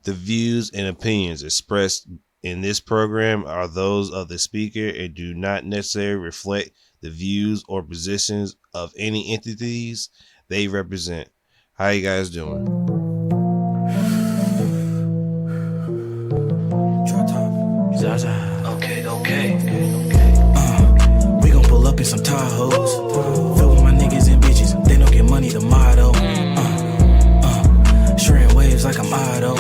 The views and opinions expressed in this program are those of the speaker and do not necessarily reflect the views or positions of any entities they represent. How you guys doing? DropTop. Zaza. Okay. We gon' pull up in some Tahoes. Fill with my niggas and bitches. They don't get money, the motto. Shredding waves like I'm Otto.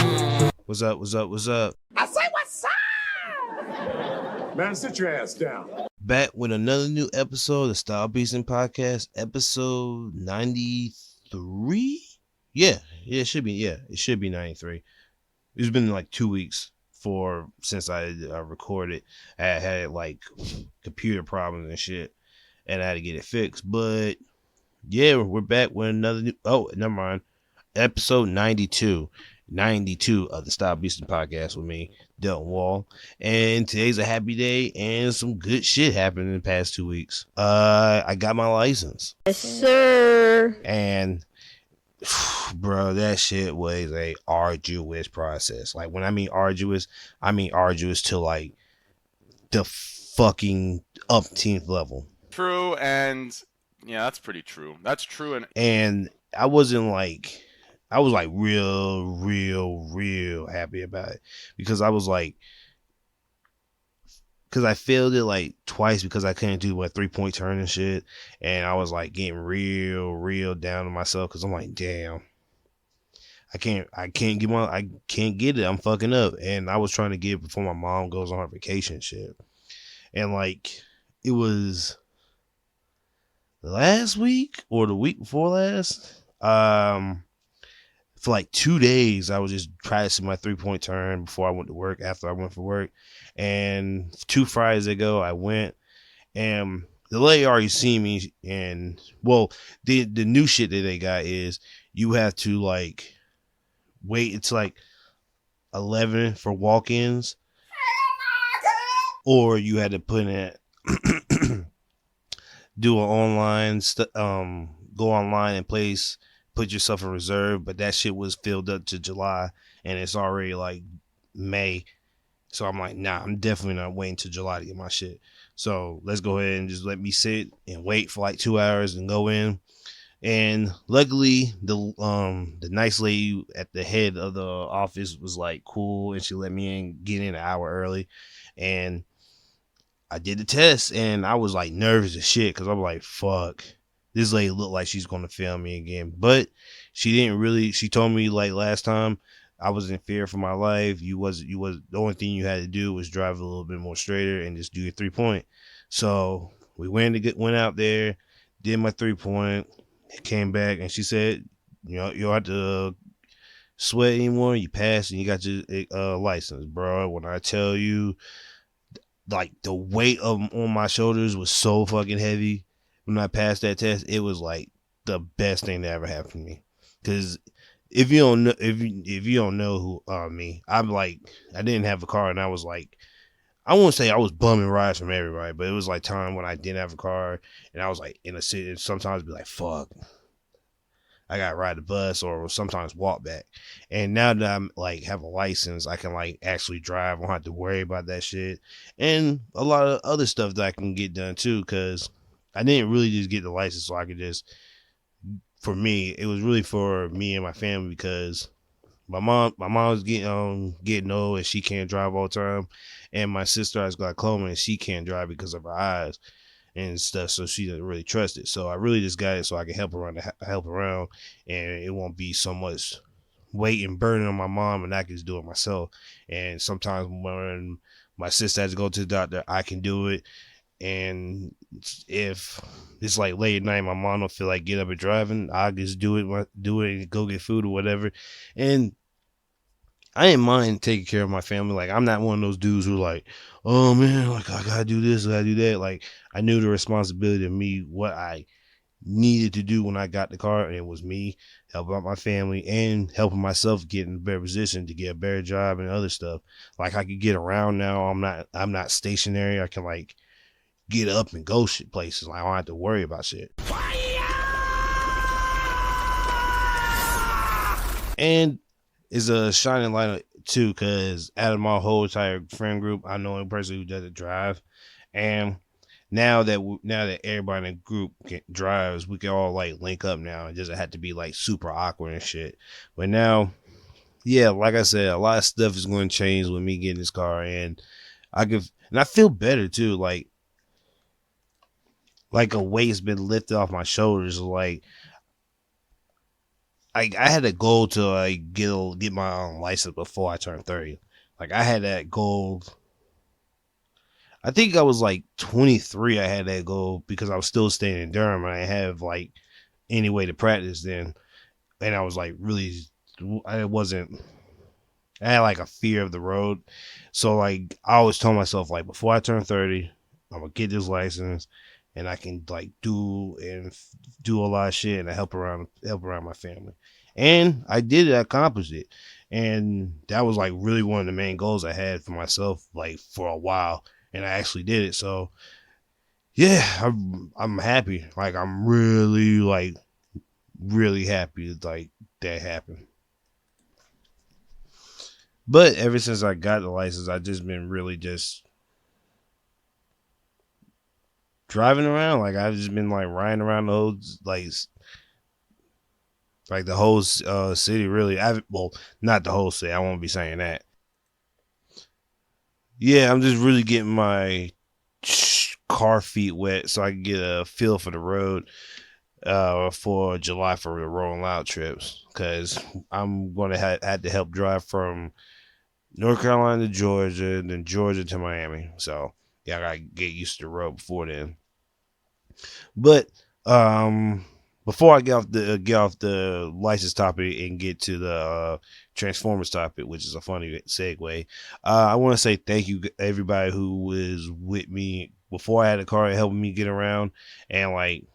What's up? I say what's up? Man, sit your ass down. Back with another new episode of the StyleBeasting podcast, episode 93. Yeah, it should be. Yeah, it should be 93. It's been like 2 weeks since I recorded. I had like computer problems and shit, and I had to get it fixed. But yeah, we're back with another new. Oh, never mind. Episode 92 of the StyleBeasting podcast with me, Delton Wall. And today's a happy day, and some good shit happened in the past 2 weeks. I got my license. Yes, sir. And bro, that shit was a arduous process. Like, when I mean arduous to like the fucking umpteenth level. True, and yeah, that's pretty true. That's true, And I was like real happy about it, because I failed it like twice because I couldn't do my 3-point turn and shit. And I was like getting real down on myself, because I'm like, damn, I can't get it. I'm fucking up. And I was trying to get it before my mom goes on her vacation and shit. And like, it was last week or the week before last. For like 2 days, I was just practicing my 3-point turn before I went to work, after I went for work. And 2 Fridays ago, I went, and the lady already seen me. And well, the new shit that they got is you have to like wait until like 11 for walk-ins, or you had to put in do an online go online and put yourself in reserve. But that shit was filled up to July, and it's already like May. So I'm like, nah, I'm definitely not waiting till July to get my shit. So let's go ahead and just let me sit and wait for like 2 hours and go in. And luckily, the nice lady at the head of the office was like cool, and she let me get in an hour early. And I did the test, and I was like nervous as shit, because I'm like, fuck, this lady looked like she's gonna fail me again. But she didn't really. She told me like last time I was in fear for my life. You was the only thing you had to do was drive a little bit more straighter and just do your 3-point. So we went out there, did my 3-point, came back, and she said, you know, you don't have to sweat anymore. You passed, and you got your license, bro. When I tell you, like, the weight on my shoulders was so fucking heavy when I passed that test. It was like the best thing that ever happened to me. Because if you don't know who me, I'm like, I didn't have a car, and I was like, I won't say I was bumming rides from everybody, but it was like time when I didn't have a car, and I was like in a city, and sometimes be like, fuck, I gotta ride the bus or sometimes walk back. And now that I'm like have a license, I can like actually drive. I don't have to worry about that shit, and a lot of other stuff that I can get done too, because I didn't really just get the license so I could just. For me, it was really for me and my family, because my mom's getting old, and she can't drive all the time, and my sister has glaucoma, and she can't drive because of her eyes and stuff, so she doesn't really trust it. So I really just got it so I can help around, and it won't be so much weight and burden on my mom, and I can just do it myself. And sometimes when my sister has to go to the doctor, I can do it. And if it's like late at night, my mom don't feel like get up and driving, I just do it and go get food or whatever. And I didn't mind taking care of my family. Like, I'm not one of those dudes who like, oh man, like I gotta do this, I gotta do that. Like, I knew the responsibility of me, what I needed to do when I got the car, and it was me helping out my family and helping myself get in a better position to get a better job and other stuff. Like, I could get around now. I'm not stationary. I can like get up and go shit places. Like, I don't have to worry about shit. And is a shining light too, because out of my whole entire friend group, I know a person who doesn't drive, and now that everybody in the group drives, we can all like link up now. It doesn't have to be like super awkward and shit. But now, yeah, like I said, a lot of stuff is going to change with me getting this car, and I feel better too. Like a weight's been lifted off my shoulders. Like I had a goal to like get my own license before I turned 30. Like I had that goal. I think I was like 23. I had that goal because I was still staying in Durham and I didn't have like any way to practice then. And I was like really, I wasn't. I had like a fear of the road. So like I always told myself like before I turn 30, I'm gonna get this license and I can like do a lot of shit and help around my family. And I did it, I accomplished it. And that was like really one of the main goals I had for myself like for a while. And I actually did it. So yeah, I'm happy. Like I'm really happy like that happened. But ever since I got the license, I just been really just driving around. Like I've just been like riding around the whole like the whole city. Really, well, not the whole city. I won't be saying that. Yeah, I'm just really getting my car feet wet so I can get a feel for the road for July for the rolling out trips because I'm gonna have to help drive from North Carolina to Georgia, then Georgia to Miami. So yeah, I gotta get used to the road before then. But before I get off the license topic and get to the Transformers topic, which is a funny segue, I want to say thank you everybody who was with me before I had a car and helping me get around, and like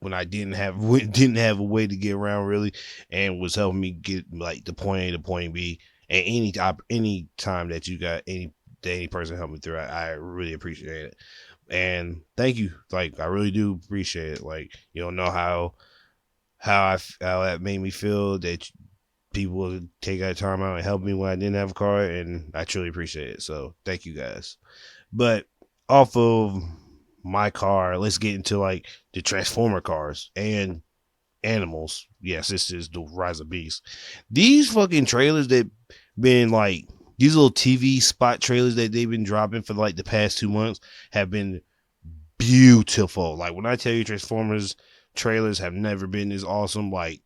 when I didn't have a way to get around really, and was helping me get like the point A to point B. And any time that you got any person help me through, I really appreciate it. And thank you. Like I really do appreciate it. Like you don't know how that made me feel that people would take that time out and help me when I didn't have a car, and I truly appreciate it. So thank you guys. But off of my car, let's get into like the Transformer cars and animals. Yes, this is the Rise of Beast. These fucking trailers that been like these little TV spot trailers that they've been dropping for like the past 2 months have been beautiful. Like when I tell you Transformers trailers have never been this awesome. Like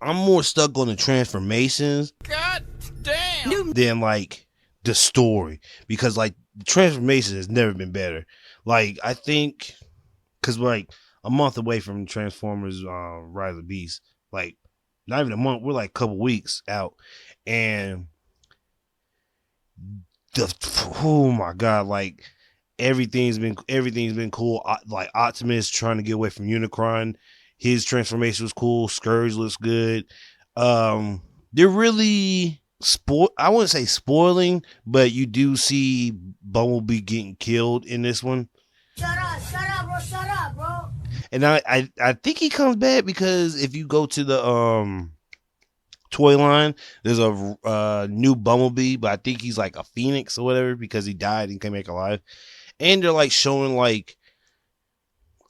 I'm more stuck on the transformations God damn. than like the story because like the transformation has never been better. Like I think because like a month away from Transformers Rise of Beast, like not even a month, we're like a couple weeks out, and oh my god, like everything's been cool. Like Optimus trying to get away from Unicron, his transformation was cool. Scourge looks good. They're really I wouldn't say spoiling, but you do see Bumblebee getting killed in this one. Shut up, bro. And I think he comes back because if you go to the toy line, there's a new Bumblebee, but I think he's like a phoenix or whatever because he died and came back alive. And they're like showing like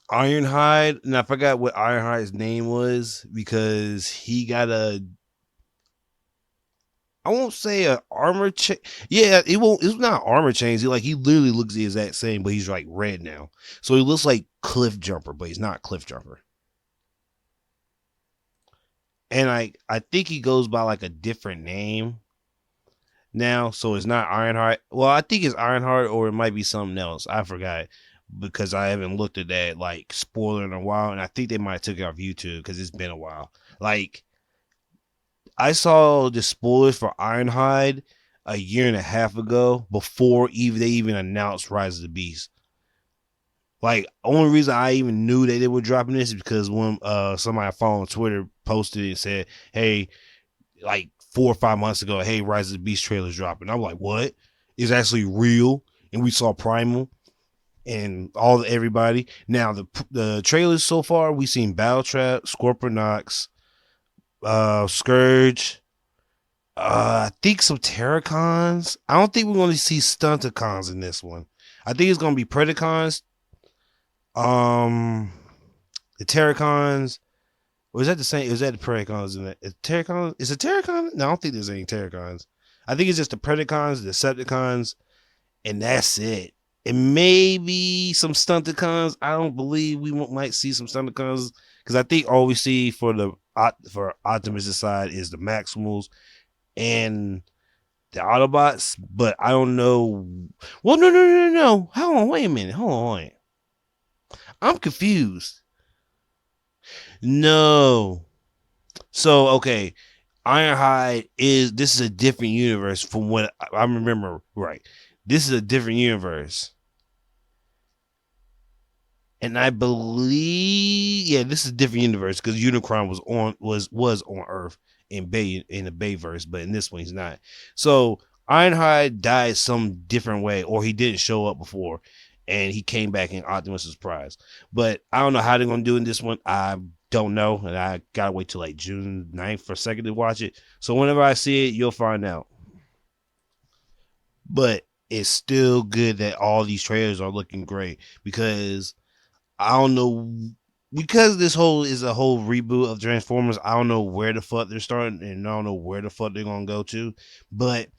Ironhide, and I forgot what Ironhide's name was because he got I won't say a armor change. Yeah, it's not armor change. He literally looks the exact same, but he's like red now. So he looks like Cliff Jumper, but he's not Cliff Jumper. And I think he goes by like a different name now, so it's not Ironheart. Well, I think it's Ironheart, or it might be something else. I forgot because I haven't looked at that like spoiler in a while, and I think they might have took it off YouTube because it's been a while. Like I saw the spoilers for Ironhide a year and a half ago before they even announced Rise of the Beast. Like, only reason I even knew that they were dropping this is because when somebody I follow on Twitter posted it and said, hey, like 4 or 5 months ago, hey, Rise of the Beast trailer's dropping. I'm like, what? It's actually real. And we saw Primal and everybody. Now, the trailers so far, we've seen Battletrap, Scorponok, Scourge, I think some Terracons. I don't think we're going to see Stunticons in this one. I think it's going to be Predacons. Um, the Terracons. Or is that the same? Is that the Predacons in it? Is Terracon? Is it Terracon? No, I don't think there's any Terracons. I think it's just the Predacons, the Decepticons, and that's it. And maybe some Stunticons. I don't believe we might see some Stunticons because I think all we see for Optimus' side is the Maximals and the Autobots, but I don't know. Well, no. Hold on, wait a minute. Hold on. I'm confused. No. So, okay. Ironhide this is a different universe from what I remember, right? This is a different universe. And I believe, yeah, this is a different universe because Unicron was on Earth in the Bayverse, but in this one he's not. So Ironhide died some different way, or he didn't show up before, and he came back in Optimus's Prize. But I don't know how they're gonna do in this one. I don't know, and I gotta wait till like June 9th for a second to watch it. So whenever I see it, you'll find out. But it's still good that all these trailers are looking great because I don't know, because this whole is a whole reboot of Transformers. I don't know where the fuck they're starting, and I don't know where the fuck they're gonna go to, but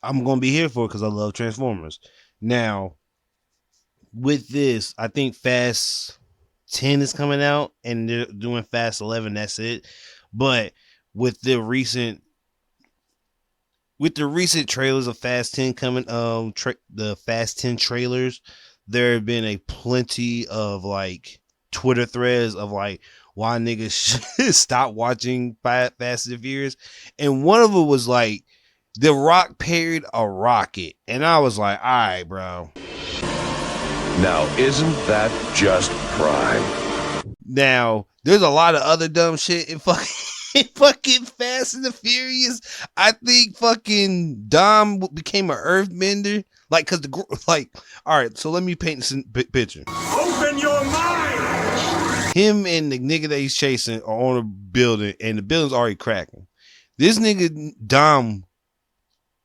I'm gonna be here for it because I love Transformers. Now, with this, I think Fast 10 is coming out, and they're doing Fast 11. That's it. But with the recent trailers of Fast 10 coming, the Fast 10 trailers, there have been a plenty of like Twitter threads of like why niggas should stop watching Fast and Furious, and one of them was like The Rock parried a rocket, and I was like, all right, bro. Now, isn't that just prime? Now, there's a lot of other dumb shit in fucking Fast and the Furious. I think fucking Dom became an earthbender. Like, cause all right, so let me paint this picture. Open your mind! Him and the nigga that he's chasing are on a building, and the building's already cracking. This nigga Dom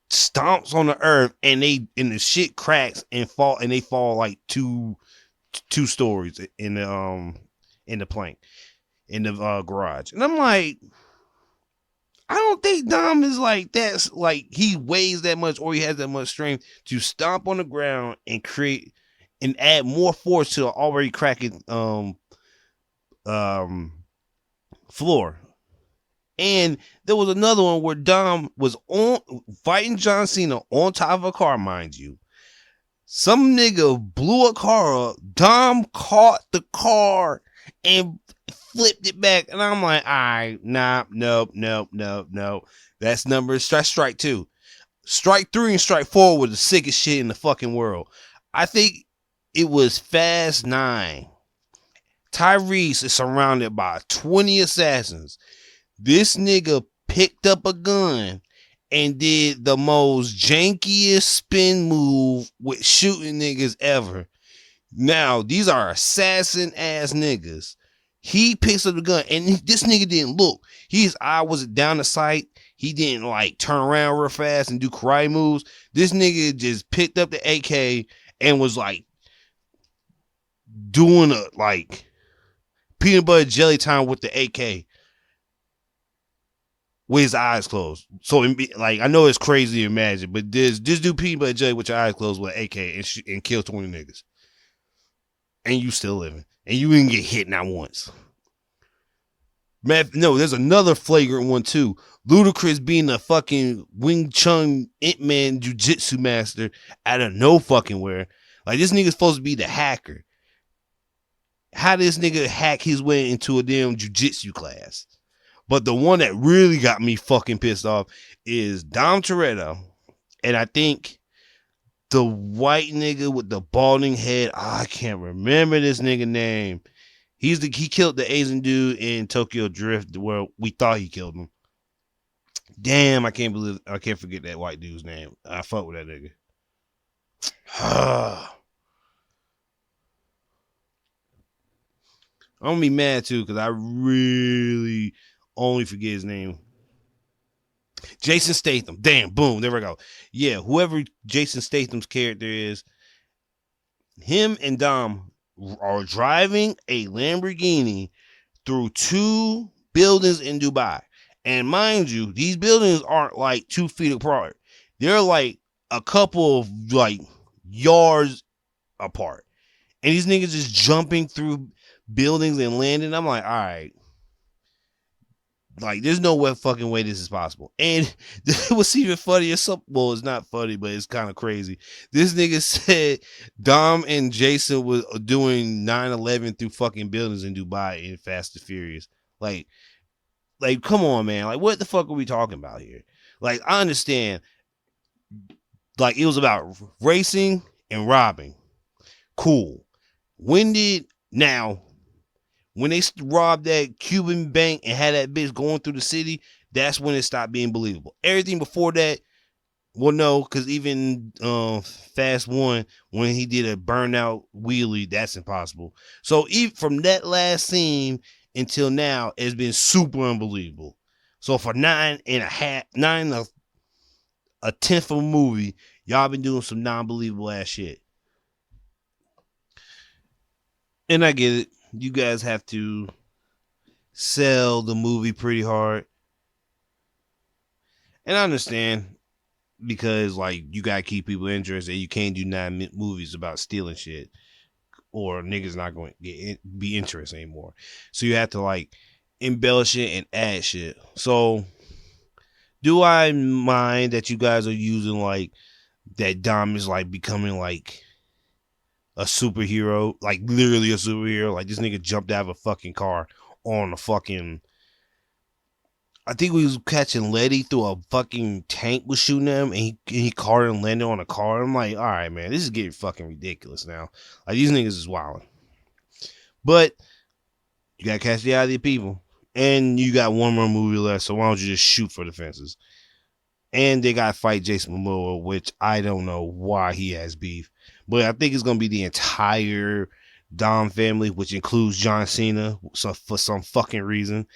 stomps on the earth, and the shit cracks and they fall like two stories in the plank in the garage. And I'm like, I don't think Dom is like that's like he weighs that much or he has that much strength to stomp on the ground and create and add more force to an already cracking floor. And there was another one where Dom was on fighting John Cena on top of a car, mind you. Some nigga blew a car up. Dom caught the car and flipped it back. And I'm like, all right, nah, nope. That's strike 2. Strike 3 and strike 4 were the sickest shit in the fucking world. I think it was Fast 9. Tyrese is surrounded by 20 assassins. This nigga picked up a gun and did the most jankiest spin move with shooting niggas ever. Now, these are assassin ass niggas. He picks up the gun and this nigga didn't look. His eye was down the sight. He didn't like turn around real fast and do karate moves. This nigga just picked up the AK and was like doing a like peanut butter jelly time with the AK. With his eyes closed. So, like, I know it's crazy to imagine, but just do peanut butter jelly with your eyes closed with an AK and kill 20 niggas. And you still living. And you didn't get hit not once. No, there's another flagrant one, too. Ludacris being a fucking Wing Chun Ip-Man Jiu-Jitsu master out of no fucking where. Like, this nigga's supposed to be the hacker. How did this nigga hack his way into a damn jiu-jitsu class? But the one that really got me fucking pissed off is Dom Toretto. And I think the white nigga with the balding head, I can't remember this nigga name. He killed the Asian dude in Tokyo Drift where we thought he killed him. Damn, I can't forget that white dude's name. I fuck with that nigga. I'm gonna be mad too because I really only forget his name. Jason Statham. Damn, boom, there we go. Yeah, whoever Jason Statham's character is, him and Dom are driving a Lamborghini through 2 buildings in Dubai. And mind you, these buildings aren't like 2 feet apart. They're like a couple of like yards apart. And these niggas just jumping through buildings and landing. I'm like, all right. Like, there's no way fucking way this is possible. And what's even funny is well, it's not funny, but it's kind of crazy. This nigga said Dom and Jason was doing 9/11 through fucking buildings in Dubai in Fast and Furious. Like, come on, man. Like, what the fuck are we talking about here? Like, I understand. Like, it was about racing and robbing. Cool. When they robbed that Cuban bank and had that bitch going through the city, that's when it stopped being believable. Everything before that, well, no, because even Fast 1, when he did a burnout wheelie, that's impossible. So even from that last scene until now, it's been super unbelievable. So for 9.5, 9/10 of a movie, y'all been doing some non-believable ass shit. And I get it. You guys have to sell the movie pretty hard. And I understand, because like you gotta keep people interested. You can't do 9 movies about stealing shit, or niggas not going to be interested anymore. So you have to like embellish it and add shit. So do I mind that you guys are using like that Dom is like becoming like a superhero, like literally a superhero? Like, this nigga jumped out of a fucking car on a fucking, I think we was catching Letty through a fucking tank was shooting him, and he caught and landed on a car. I'm like, all right, man, this is getting fucking ridiculous now. Like, these niggas is wilding. But you gotta catch the eye of the people, and you got one more movie left, so why don't you just shoot for the fences? And they gotta fight Jason Momoa, which I don't know why he has beef. But I think it's going to be the entire Dom family, which includes John Cena, for some fucking reason,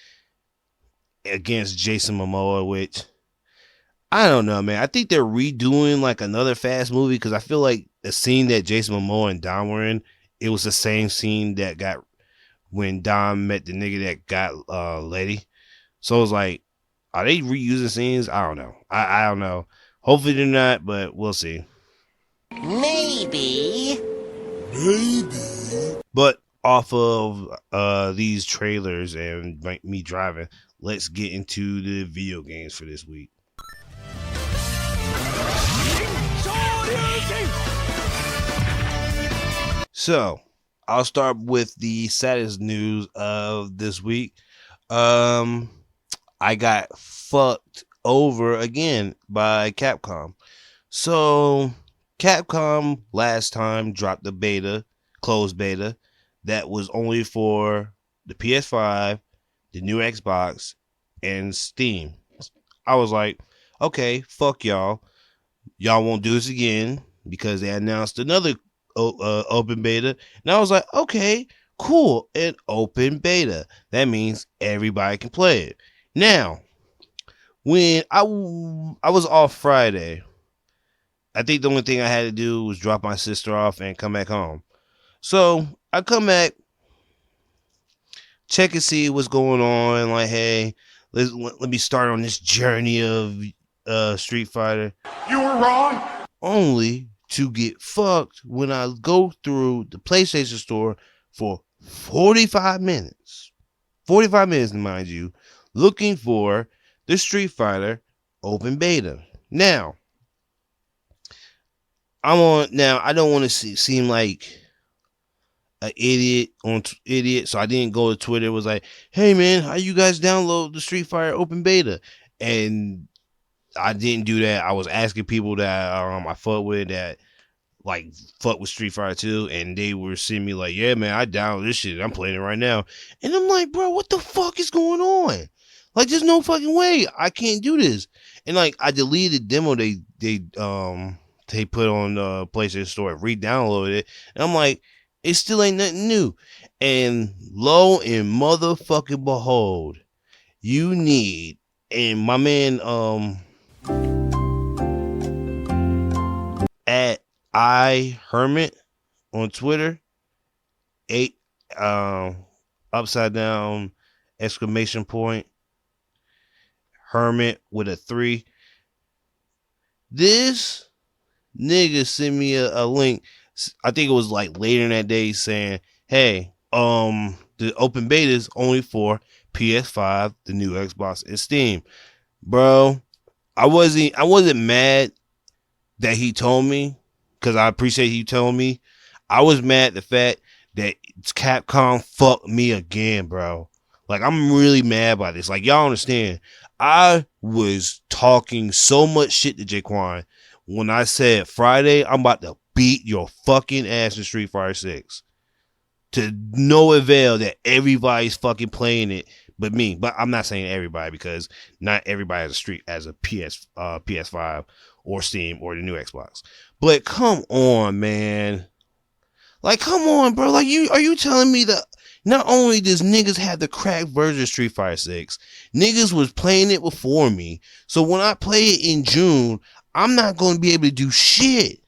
against Jason Momoa, which, I don't know, man. I think they're redoing like another Fast movie, because I feel like the scene that Jason Momoa and Dom were in, it was the same scene that got when Dom met the nigga that got Letty. So it was like, are they reusing scenes? I don't know. I don't know. Hopefully they're not, but we'll see. Maybe. But off of these trailers and me driving, let's get into the video games for this week. So I'll start with the saddest news of this week. I got fucked over again by Capcom. So Capcom last time dropped a closed beta, that was only for the PS5, the new Xbox, and Steam. I was like, okay, fuck y'all. Y'all won't do this again, because they announced another open beta. And I was like, okay, cool, an open beta. That means everybody can play it. Now, when I was off Friday, I think the only thing I had to do was drop my sister off and come back home. So I come back, check and see what's going on. Like, hey, let me start on this journey of Street Fighter. You were wrong. Only to get fucked when I go through the PlayStation Store for 45 minutes. 45 minutes, mind you, looking for the Street Fighter open beta. Now, I don't want to seem like an idiot, so I didn't go to Twitter. It was like, hey man, how you guys download the Street Fighter open beta? And I didn't do that. I was asking people that I fuck with, that like fuck with Street Fighter 2, and they were seeing me like, yeah man, I downloaded this shit, I'm playing it right now. And I'm like, bro, what the fuck is going on? Like, there's no fucking way I can't do this. And like, I deleted the demo they put on the PlayStation Store, re-downloaded it, and I'm like, it still ain't nothing new. And lo and motherfucking behold, you need, and my man at iHermit on Twitter. 8 upside down exclamation point Hermit with a 3. This nigga sent me a link. I think it was like later in that day saying, hey, the open beta is only for PS5, the new Xbox, and Steam. Bro, I wasn't mad that he told me, because I appreciate he told me. I was mad at the fact that Capcom fucked me again, bro. Like, I'm really mad about this. Like, y'all understand, I was talking so much shit to Jaquan when I said Friday, I'm about to beat your fucking ass in Street Fighter 6. To no avail that everybody's fucking playing it but me. But I'm not saying everybody, because not everybody has a PS5 or Steam or the new Xbox. But come on, man. Like, come on, bro. Like, are you telling me that not only does niggas have the cracked version of Street Fighter 6, niggas was playing it before me. So when I play it in June, I'm not going to be able to do shit.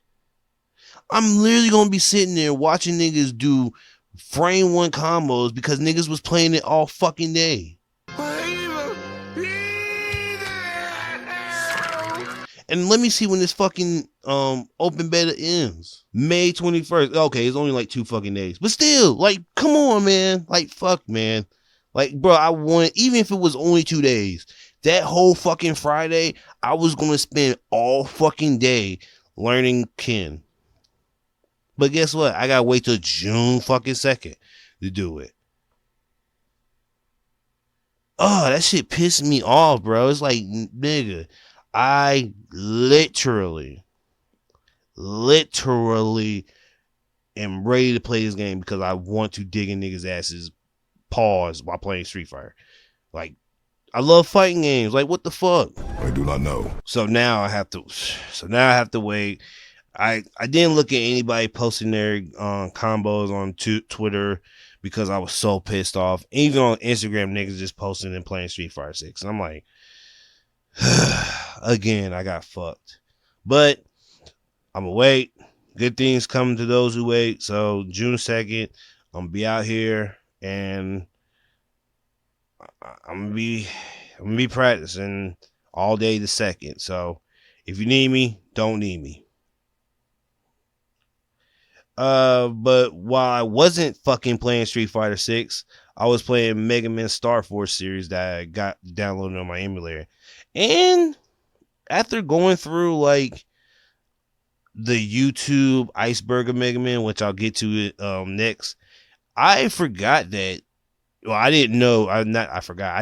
I'm literally going to be sitting there watching niggas do frame one combos because niggas was playing it all fucking day. And let me see when this fucking open beta ends. May 21st. Okay, it's only like 2 fucking days. But still, like, come on, man. Like, fuck, man. Like, bro, I want, even if it was only 2 days, that whole fucking Friday, I was gonna spend all fucking day learning Ken. But guess what? I gotta wait till June fucking 2nd to do it. Oh, that shit pissed me off, bro. It's like, nigga, I literally am ready to play this game because I want to dig in niggas' asses paws while playing Street Fighter. Like, I love fighting games. Like, what the fuck? I do not know. So now I have to wait. I didn't look at anybody posting their combos on Twitter because I was so pissed off. Even on Instagram, niggas just posting and playing Street Fighter 6. And I'm like, again, I got fucked. But I'm gonna wait. Good things come to those who wait. So June 2nd, I'm gonna be out here and I'm gonna be practicing all day the 2nd. So if you need me, don't need me. But while I wasn't fucking playing Street Fighter 6, I was playing Mega Man Star Force series that I got downloaded on my emulator. And after going through like the YouTube iceberg of Mega Man, which I'll get to it next, I forgot that. Well, I didn't know. I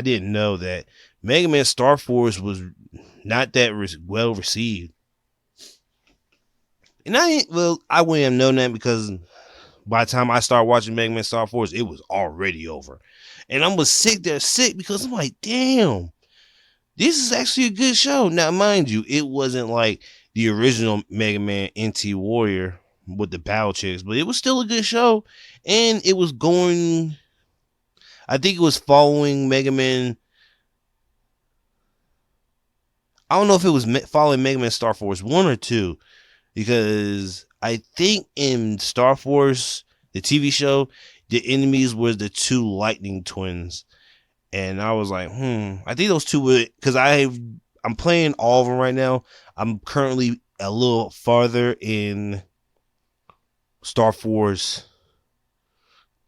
didn't know that Mega Man Star Force was not that well received. And I wouldn't have known that because by the time I started watching Mega Man Star Force, it was already over. And I was sick because I'm like, damn, this is actually a good show. Now, mind you, it wasn't like the original Mega Man NT Warrior with the battle chicks, but it was still a good show. And it was going, I think it was following Mega Man. I don't know if it was following Mega Man Star Force 1 or 2. Because I think in Star Force, the TV show, the enemies were the 2 lightning twins. And I was like, I think those 2 were, because I'm playing all of them right now. I'm currently a little farther in Star Force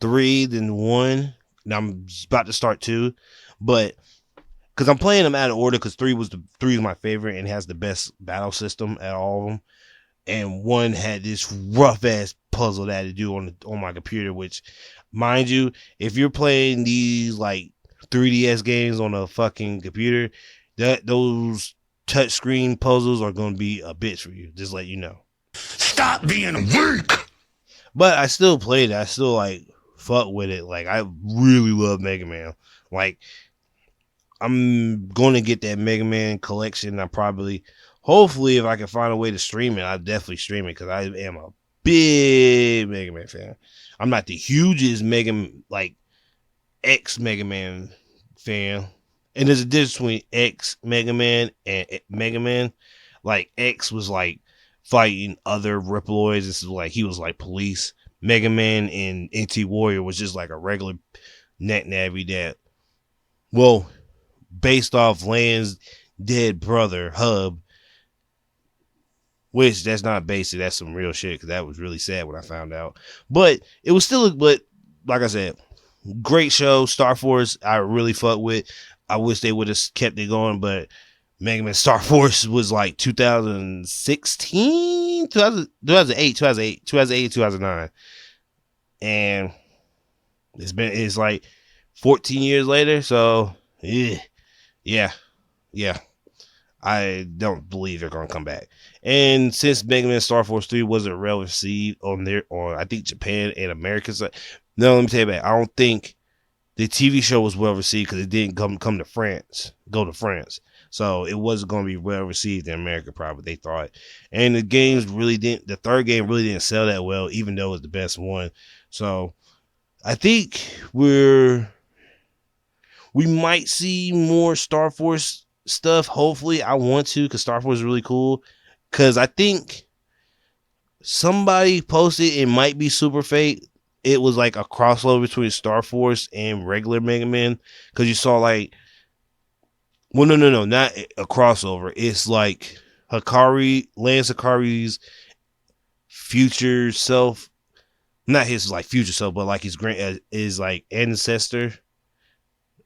3 than 1. Now I'm about to start 2. But because I'm playing them out of order, because 3 is my favorite and has the best battle system at all of them. And 1 had this rough ass puzzle that I had to do on my computer, which, mind you, if you're playing these like 3DS games on a fucking computer, those touchscreen puzzles are going to be a bitch for you. Just let you know. Stop being weak. But I still played it. I still like fuck with it. Like, I really love Mega Man. Like, I'm going to get that Mega Man collection. Hopefully, if I can find a way to stream it, I'll definitely stream it because I am a big Mega Man fan. I'm not the hugest X Mega Man fan. And there's a difference between X Mega Man and Mega Man. Like, X was like fighting other Riploids. This is like he was like police. Mega Man and NT Warrior was just like a regular net navy that, well, based off Land's dead brother Hub, which that's not basic. That's some real shit. Because that was really sad when I found out. But it was still, but like I said, great show. Star Force, I really fuck with. I wish they would have kept it going, but Mega Man Star Force was like 2016, 2009. And it's like 14 years later. So, yeah. I don't believe they're going to come back. And since Mega Man Star Force 3 wasn't well received on I think Japan and America side, no, let me tell you about it. I don't think the TV show was well received because it didn't go to France. So it wasn't going to be well received in America, probably, they thought. And the third game really didn't sell that well, even though it was the best one. So I think we might see more Star Force stuff. Hopefully, I want to, because Star Force is really cool. Because I think somebody posted, it might be Super Fate. It was like a crossover between Star Force and regular Mega Man. Because you saw like, well, no, not a crossover. It's like Lance Hikari's future self, not his like future self, but like his is like ancestor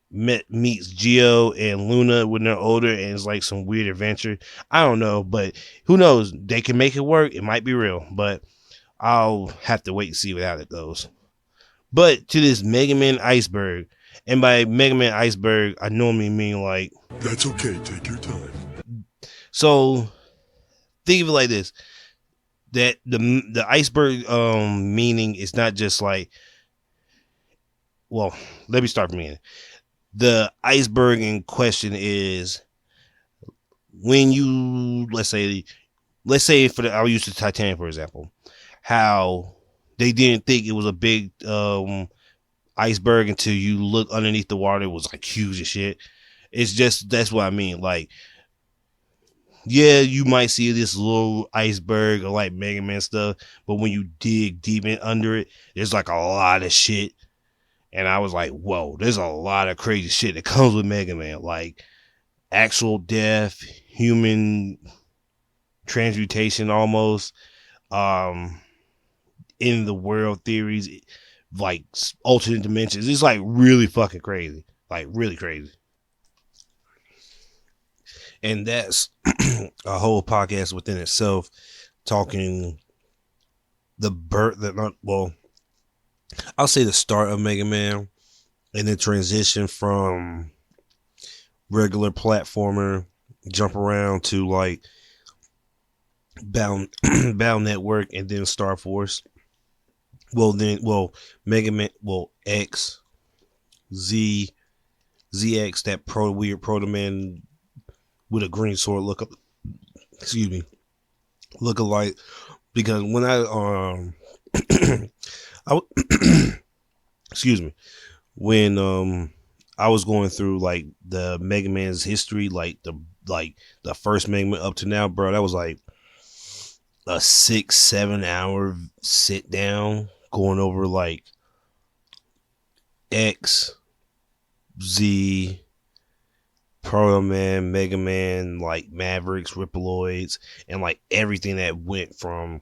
meets Geo and Luna when they're older, and it's like some weird adventure. I don't know, but who knows? They can make it work. It might be real, but I'll have to wait and see how it goes. But to this Mega Man Iceberg, and by Mega Man Iceberg, I normally mean like, That's okay, take your time. so think of it like this: that the iceberg meaning is not just like, well, let me start from here. The iceberg in question is when you, let's say I'll use the Titanic for example, how they didn't think it was a big iceberg until you look underneath the water. It was like huge as shit. It's just, that's what I mean. Like, yeah, you might see this little iceberg or like Mega Man stuff, but when you dig deep in under it, there's like a lot of shit. And I was like, whoa, there's a lot of crazy shit that comes with Mega Man. Like actual death, human transmutation almost, in the world theories, like alternate dimensions. It's like really fucking crazy. Like really crazy. And that's a whole podcast within itself, talking I'll say the start of Mega Man and the transition from regular platformer, jump around to like Battle Network and then Star Force. Mega Man, X, ZX, that weird Proto Man with a green sword look alike. Because when when I was going through like the Mega Man's history, like the first Mega Man up to now, bro, that was like a 6-7 hour sit down going over like X, Z, Proto Man, Mega Man, like Mavericks, Riploids, and like everything that went from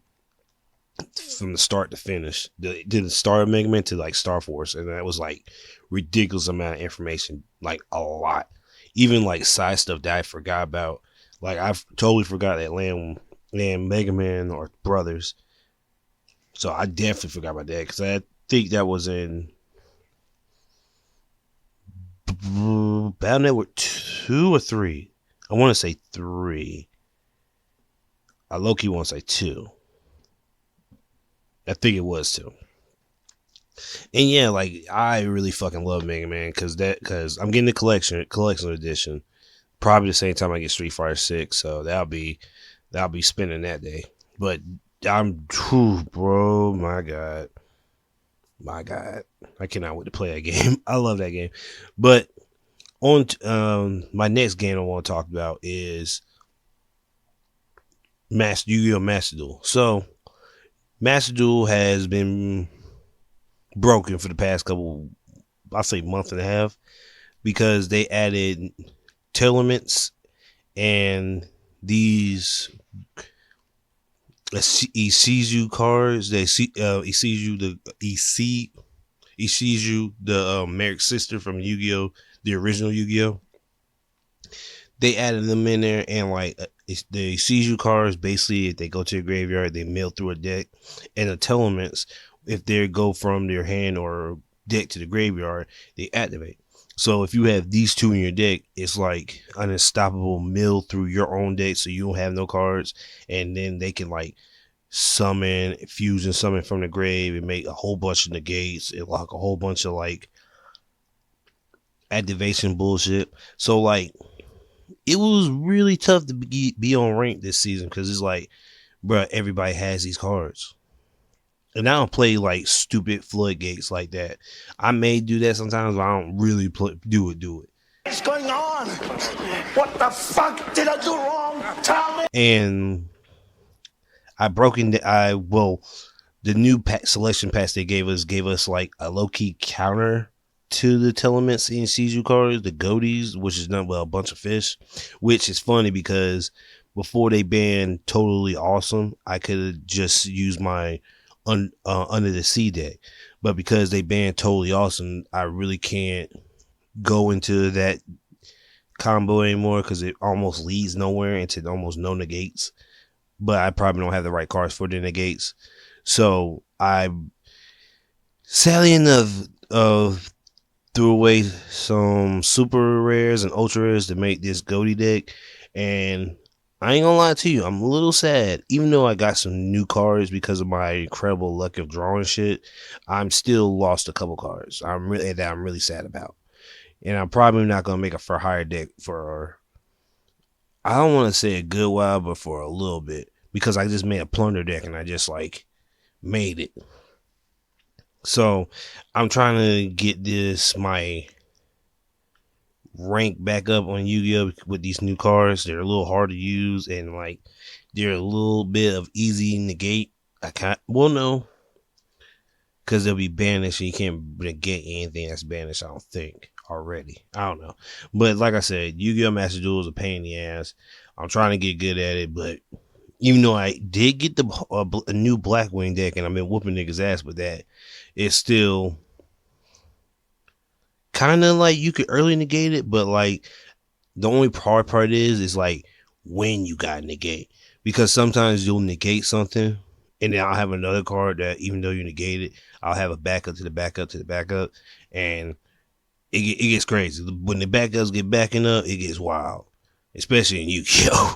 the start to finish, the start of Mega Man to like Star Force, and that was like ridiculous amount of information, like a lot, even like side stuff that I forgot about. Like I've totally forgot that Land Mega Man are brothers, so I definitely forgot about that because I think that was in Battle Network 2 or 3. I want to say 3. I low-key want to say 2. I think it was 2. And yeah, like I really fucking love Mega Man because I'm getting the collection edition probably the same time I get Street Fighter 6, so that'll be spending that day. But bro, my god, I cannot wait to play that game. I love that game. But on my next game I want to talk about is Yu-Gi-Oh! Master Duel. So Master Duel has been broken for the past couple, I'll say month and a half, because they added tournaments and these Isuzu cards. They see Isuzu the Merrick sister from Yu-Gi-Oh! The original Yu-Gi-Oh! They added them in there, and like the Isuzu cards, basically, if they go to the graveyard, they mill through a deck, and the tournaments, if they go from their hand or deck to the graveyard, they activate. So if you have these two in your deck, it's like an unstoppable mill through your own deck, so you don't have no cards, and then they can like summon, fusion summon from the grave, and make a whole bunch of negates, and like a whole bunch of like activation bullshit. So like it was really tough to be on rank this season because it's like, bro, everybody has these cards. And I don't play like stupid floodgates like that. I may do that sometimes, but I don't really do it. What's going on? What the fuck did I do wrong? Tell me. And the new selection pass they gave us like a low key counter to the Telements and Seiju cards, the Goaties, which is not a bunch of fish, which is funny because before they banned Totally Awesome, I could have just used my Under the Sea deck, but because they banned Totally Awesome, I really can't go into that combo anymore because it almost leads nowhere into almost no negates. But I probably don't have the right cards for the negates, so I sadly enough threw away some super rares and ultra rares to make this Goaty deck, and I ain't gonna lie to you, I'm a little sad. Even though I got some new cards because of my incredible luck of drawing shit, I'm still lost a couple cards. I'm really sad about, and I'm probably not gonna make a for hire deck for, I don't want to say a good while, but for a little bit, because I just made a plunder deck and I just like made it. So I'm trying to get my rank back up on Yu-Gi-Oh! With these new cards. They're a little hard to use, and like they're a little bit of easy negate. No, because they'll be banished and you can't negate anything that's banished, I don't think, already. I don't know. But like I said, Yu-Gi-Oh! Master Duel is a pain in the ass. I'm trying to get good at it, but even though I did get a new Blackwing deck and I've been whooping niggas' ass with that, it's still kind of like you could early negate it, but like the only hard part is like when you got negate, because sometimes you'll negate something and then I'll have another card that even though you negate it, I'll have a backup to the backup to the backup, and it gets crazy. When the backups get backing up, it gets wild, especially in Yu-Gi-Oh!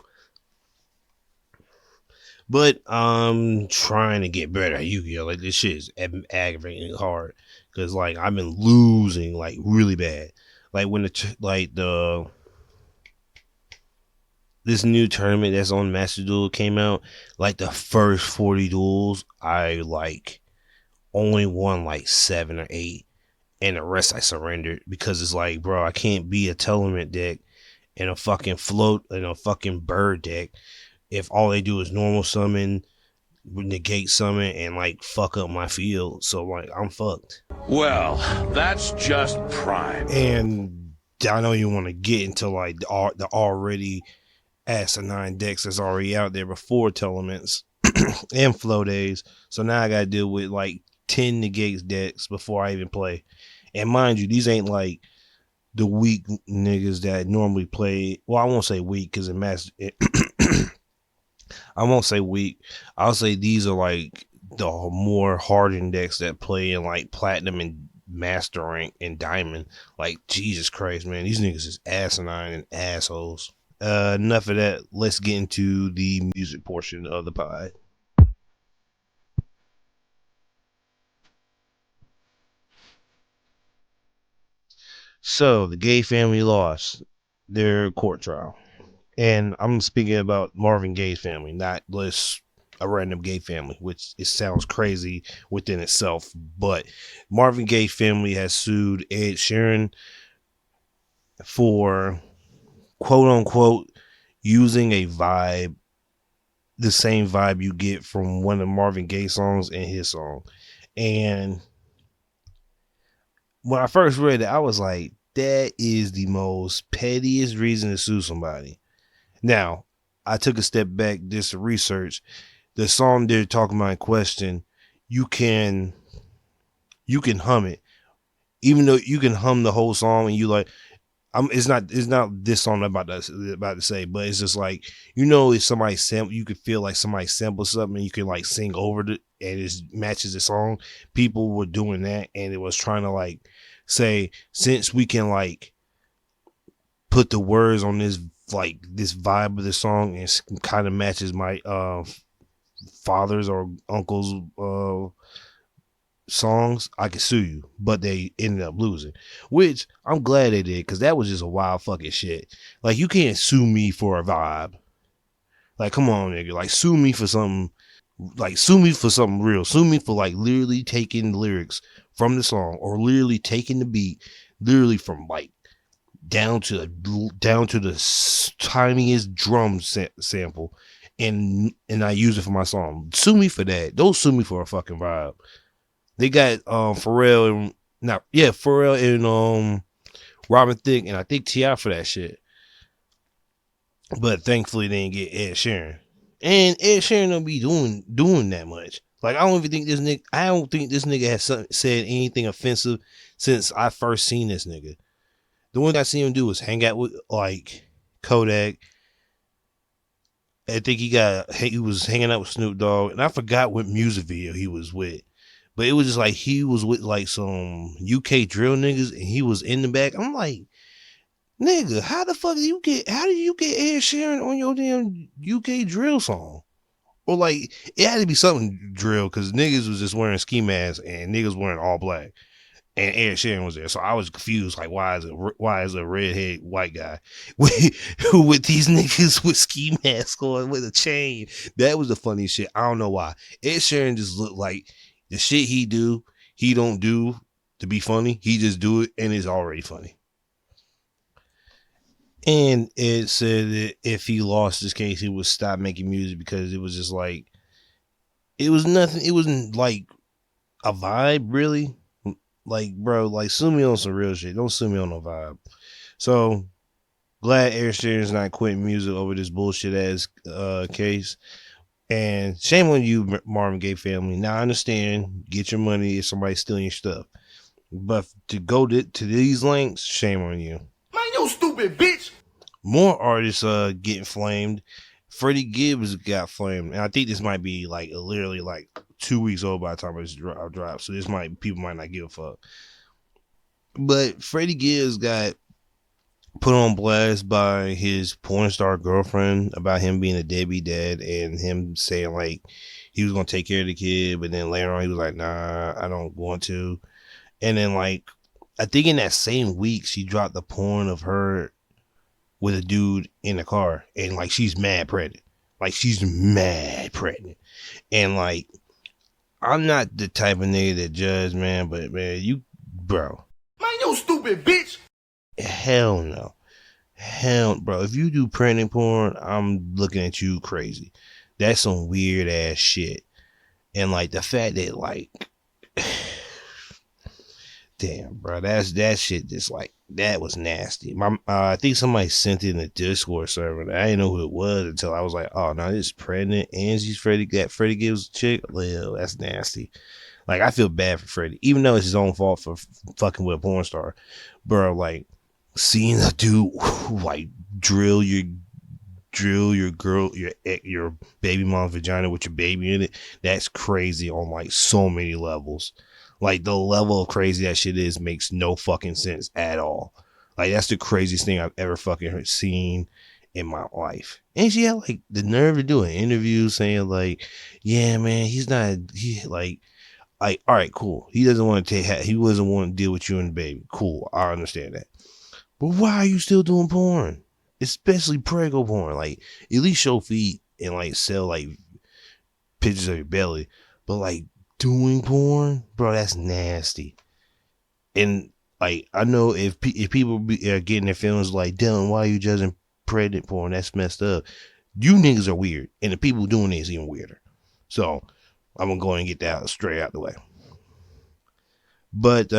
But I'm trying to get better at Yu-Gi-Oh! Like this shit is aggravating hard because like I've been losing like really bad. Like when this new tournament that's on Master Duel came out, like the first 40 duels, I like only won like 7 or 8, and the rest I surrendered because it's like, bro, I can't be a Telement deck and a fucking float and a fucking bird deck if all they do is normal summon, negate summon, and like fuck up my field. So like I'm fucked. Well, that's just prime. And I know you want to get into like the already asinine decks that's already out there before Telements and Flow Days. So now I gotta deal with like 10 negates decks before I even play. And mind you, these ain't like the weak niggas that normally play. Well, I won't say weak because I won't say weak. I'll say these are like the more hardened decks that play in like platinum and master rank and diamond. Like Jesus Christ, man, these niggas is asinine and assholes. Enough of that. Let's get into the music portion of the pod. So the gay family lost their court trial. And I'm speaking about Marvin Gaye's family, not just a random gay family, which it sounds crazy within itself. But Marvin Gaye's family has sued Ed Sheeran for quote unquote using a vibe the same vibe you get from one of Marvin Gaye's songs and his song. And when I first read it, I was like, that is the most pettiest reason to sue somebody. Now, I took a step back just to research the song they're talking about in question. You can hum it, even though you can hum the whole song, and you like. It's not this song I'm about to say, but it's just like, if somebody you could feel like somebody sampled something and you can like sing over it and it matches the song. People were doing that, and it was trying to like say, since we can like put the words on this vibe of the song and kind of matches my father's or uncle's songs, I could sue you. But they ended up losing, which I'm glad they did, because that was just a wild fucking shit. Like, you can't sue me for a vibe. Like, come on, nigga. Like, sue me for something. Like, sue me for something real. Sue me for like literally taking the lyrics from the song, or literally taking the beat, literally from like down to the tiniest drum sample, and I use it for my song. Sue me for that. Don't sue me for a fucking vibe. They got Pharrell and Robin Thicke, and I think T.I. for that shit. But thankfully they didn't get Ed Sheeran. And Ed Sheeran don't be doing that much. Like, I don't think this nigga has said anything offensive since I first seen this nigga. The one I seen him do was hang out with like Kodak. I think he was hanging out with Snoop Dogg, and I forgot what music video he was with. But it was just like he was with like some UK drill niggas, and he was in the back. I'm like, nigga, how do you get Ed Sheeran on your damn UK drill song? Or like, it had to be something drill, because niggas was just wearing ski masks and niggas wearing all black, and Ed Sheeran was there. So I was confused, like, why is a redhead white guy with these niggas with ski masks on with a chain? That was the funniest shit. I don't know why. Ed Sheeran just looked like the shit he don't do to be funny. He just do it, and it's already funny. And it said that if he lost this case, he would stop making music, because it was just like, it was nothing. It wasn't like a vibe, really. Like, bro, like, sue me on some real shit. Don't sue me on no vibe. So glad Ed Sheeran's not quitting music over this bullshit ass case. And shame on you, Marvin Gaye family. Now, I understand, get your money if somebody's stealing your stuff, but to go to these lengths, shame on you. Man, you stupid bitch. More artists getting flamed. Freddie Gibbs got flamed, and I think this might be like literally like 2 weeks old by the time it's dropped. So people might not give a fuck. But Freddie Gibbs got put on blast by his porn star girlfriend about him being a deadbeat dad, and him saying like he was gonna take care of the kid, but then later on he was like, nah, I don't want to. And then like, I think in that same week she dropped the porn of her with a dude in the car, and like, she's mad pregnant. And like, I'm not the type of nigga that judge, man, but man, bro. Man, you stupid bitch. Hell no. Bro, if you do pregnant porn, I'm looking at you crazy. That's some weird ass shit. And like, the fact that like, damn, bro, that shit just like, that was nasty. I think somebody sent it in the Discord server. I didn't know who it was until I was like, oh no, this is pregnant and she's Freddie Gibbs chick. Well, that's nasty. Like, I feel bad for Freddie, even though it's his own fault for fucking with a porn star. Bro, like, seeing a dude like drill your girl, your baby mom's vagina with your baby in it, that's crazy on like so many levels. Like, the level of crazy that shit is makes no fucking sense at all. Like, that's the craziest thing I've ever fucking seen in my life. And she had like the nerve to do an interview saying like, yeah, man, all right, cool. He doesn't want to deal with you and the baby. Cool, I understand that. But why are you still doing porn? Especially prego porn. Like, at least show feet and like sell like pictures of your belly. But like, doing porn, bro, that's nasty. And like, I know if people are getting their feelings like, Dylan, why are you judging pregnant porn? That's messed up. You niggas are weird, and the people doing it is even weirder. So I'm gonna go ahead and get that straight out the way. But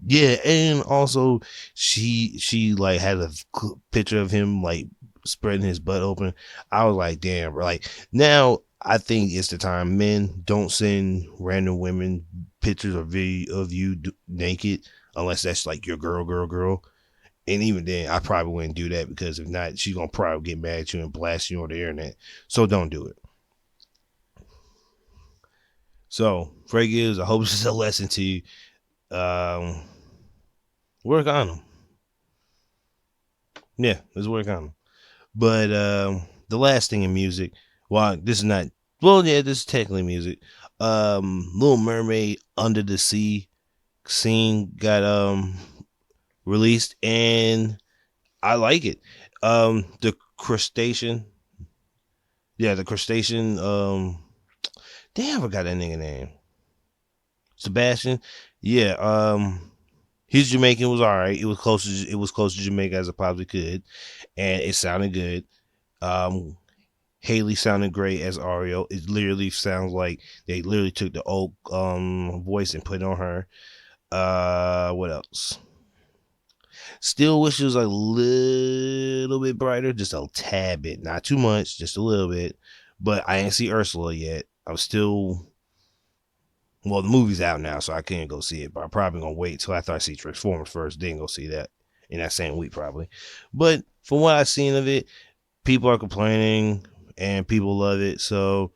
yeah, and also she like had a picture of him like spreading his butt open. I was like, damn, bro. Like now I think it's the time. Men, don't send random women pictures or video of you naked unless that's like your girl. And even then, I probably wouldn't do that, because if not, she's gonna probably get mad at you and blast you on the internet. So don't do it. So, Frey Gibbs, I hope this is a lesson to you. Work on them. Yeah, let's work on them. But the last thing in music, well, this is not. Well, yeah, this is technically music. Little Mermaid Under the Sea scene got released, and I like it. The crustacean. Yeah, the crustacean. Damn, I forgot that nigga name. Sebastian. Yeah. His Jamaican was all right. It was close to Jamaica as it possibly could, and it sounded good. Haley sounded great as Ariel. It literally sounds like they literally took the old voice and put it on her. What else? Still wish it was a little bit brighter, just a tad bit, not too much, just a little bit. But I ain't see Ursula yet. I'm still. Well, the movie's out now, so I can't go see it. But I'm probably gonna wait till after I see Transformers first, then go see that in that same week probably. But from what I've seen of it, people are complaining and people love it. So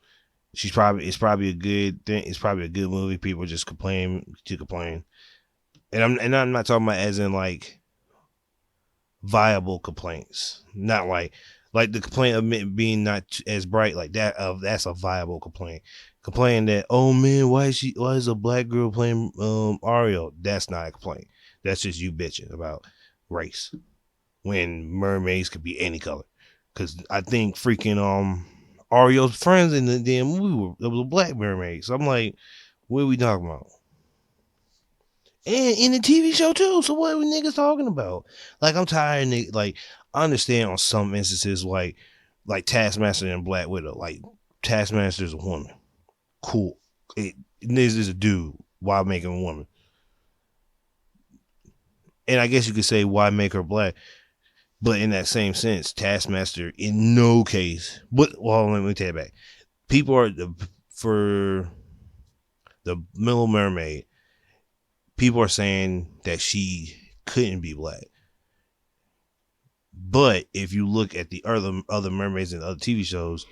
it's probably a good thing. It's probably a good movie. People just complain to complain, and I'm not talking about as in like viable complaints, not like the complaint of it being not as bright like that. That's a viable complaint. Complaining that, oh man, why is a black girl playing Ariel? That's not a complaint. That's just you bitching about race when mermaids could be any color. Because I think freaking Ariel's friends in the damn movie there was a black mermaid. So I'm like, what are we talking about? And in the TV show too. So what are we niggas talking about? Like, I'm tired of like, I understand on some instances like Taskmaster and Black Widow. Like, Taskmaster's a woman. Cool. This is a dude. Why make him a woman? And I guess you could say, why make her black? But in that same sense, Taskmaster in no case. But well, let me take it back. People are for the Little Mermaid. People are saying that she couldn't be black. But if you look at the other mermaids in other TV shows,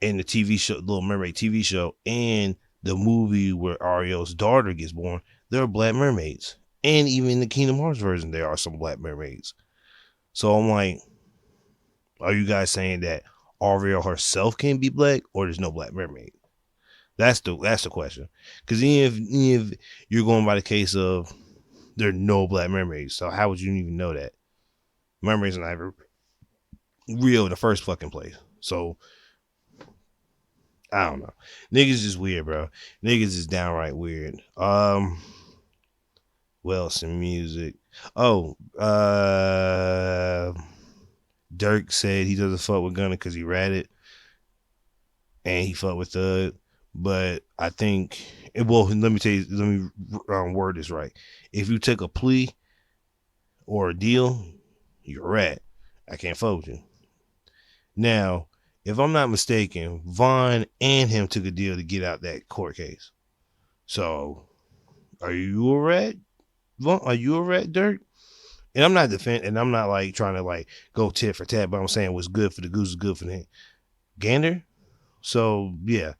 in the TV show, Little Mermaid TV show, and the movie where Ariel's daughter gets born, there are black mermaids. And even in the Kingdom Hearts version, there are some black mermaids. So I'm like, are you guys saying that Ariel herself can't be black, or there's no black mermaid? That's the question. Because even if you're going by the case of there are no black mermaids, so how would you even know that? Mermaids are not ever real in the first fucking place. So I don't know. Niggas is weird, bro. Niggas is downright weird. What else in music? Oh, Dirk said he doesn't fuck with Gunna because he ratted, and he fuck with Thug. But I think, well, let me word this right. If you take a plea or a deal, you're a rat. I can't fuck with you. Now, if I'm not mistaken, Vaughn and him took a deal to get out that court case. So, are you a rat? Vaughn, are you a rat, Dirk? And I'm not defending, and I'm not like trying to like go tit for tat, but I'm saying what's good for the goose is good for the gander. So yeah,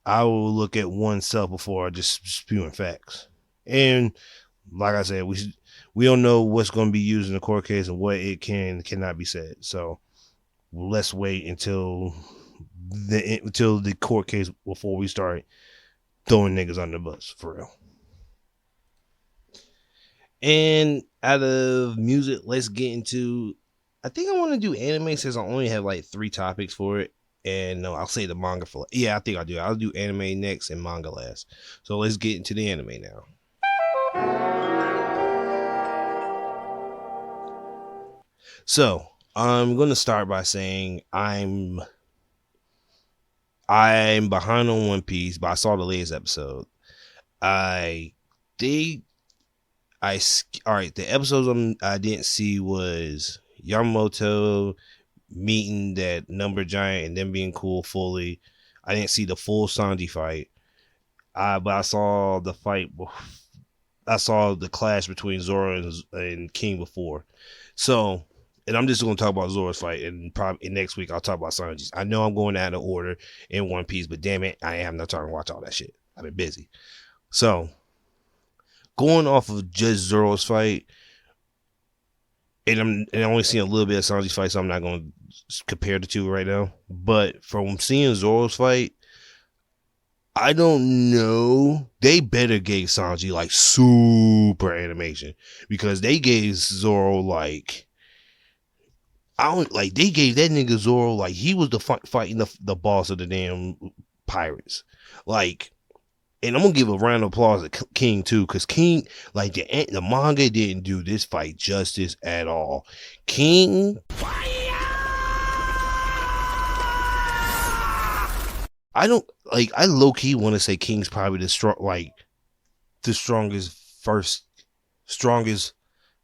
I will look at oneself before I just spewing facts. And like I said, we don't know what's going to be used in the court case and what it cannot be said. So let's wait until the court case before we start throwing niggas under the bus for real. And out of music, let's get into. I think I want to do anime since I only have like 3 topics for it. And no, I'll say the manga for. Yeah, I think I'll do. I'll do anime next and manga last. So let's get into the anime now. So I'm gonna start by saying I'm behind on One Piece, but I saw the latest episode. I think all right. The episodes I didn't see was Yamamoto meeting that number giant and them being cool fully. I didn't see the full Sanji fight. But I saw the fight. I saw the clash between Zoro and King before. So, and I'm just going to talk about Zoro's fight, and probably next week I'll talk about Sanji's. I know I'm going out of order in One Piece, but damn it, I am not trying to watch all that shit. I've been busy. So, going off of just Zoro's fight, and I'm only seeing a little bit of Sanji's fight, so I'm not going to compare the two right now. But from seeing Zoro's fight, I don't know. They better gave Sanji like super animation, because they gave Zoro like, I don't like, they gave that nigga Zoro like he was the fighting the boss of the damn pirates. Like, and I'm gonna give a round of applause to King too, because King, like, the manga didn't do this fight justice at all. King, I don't like. I low key want to say King's probably the strongest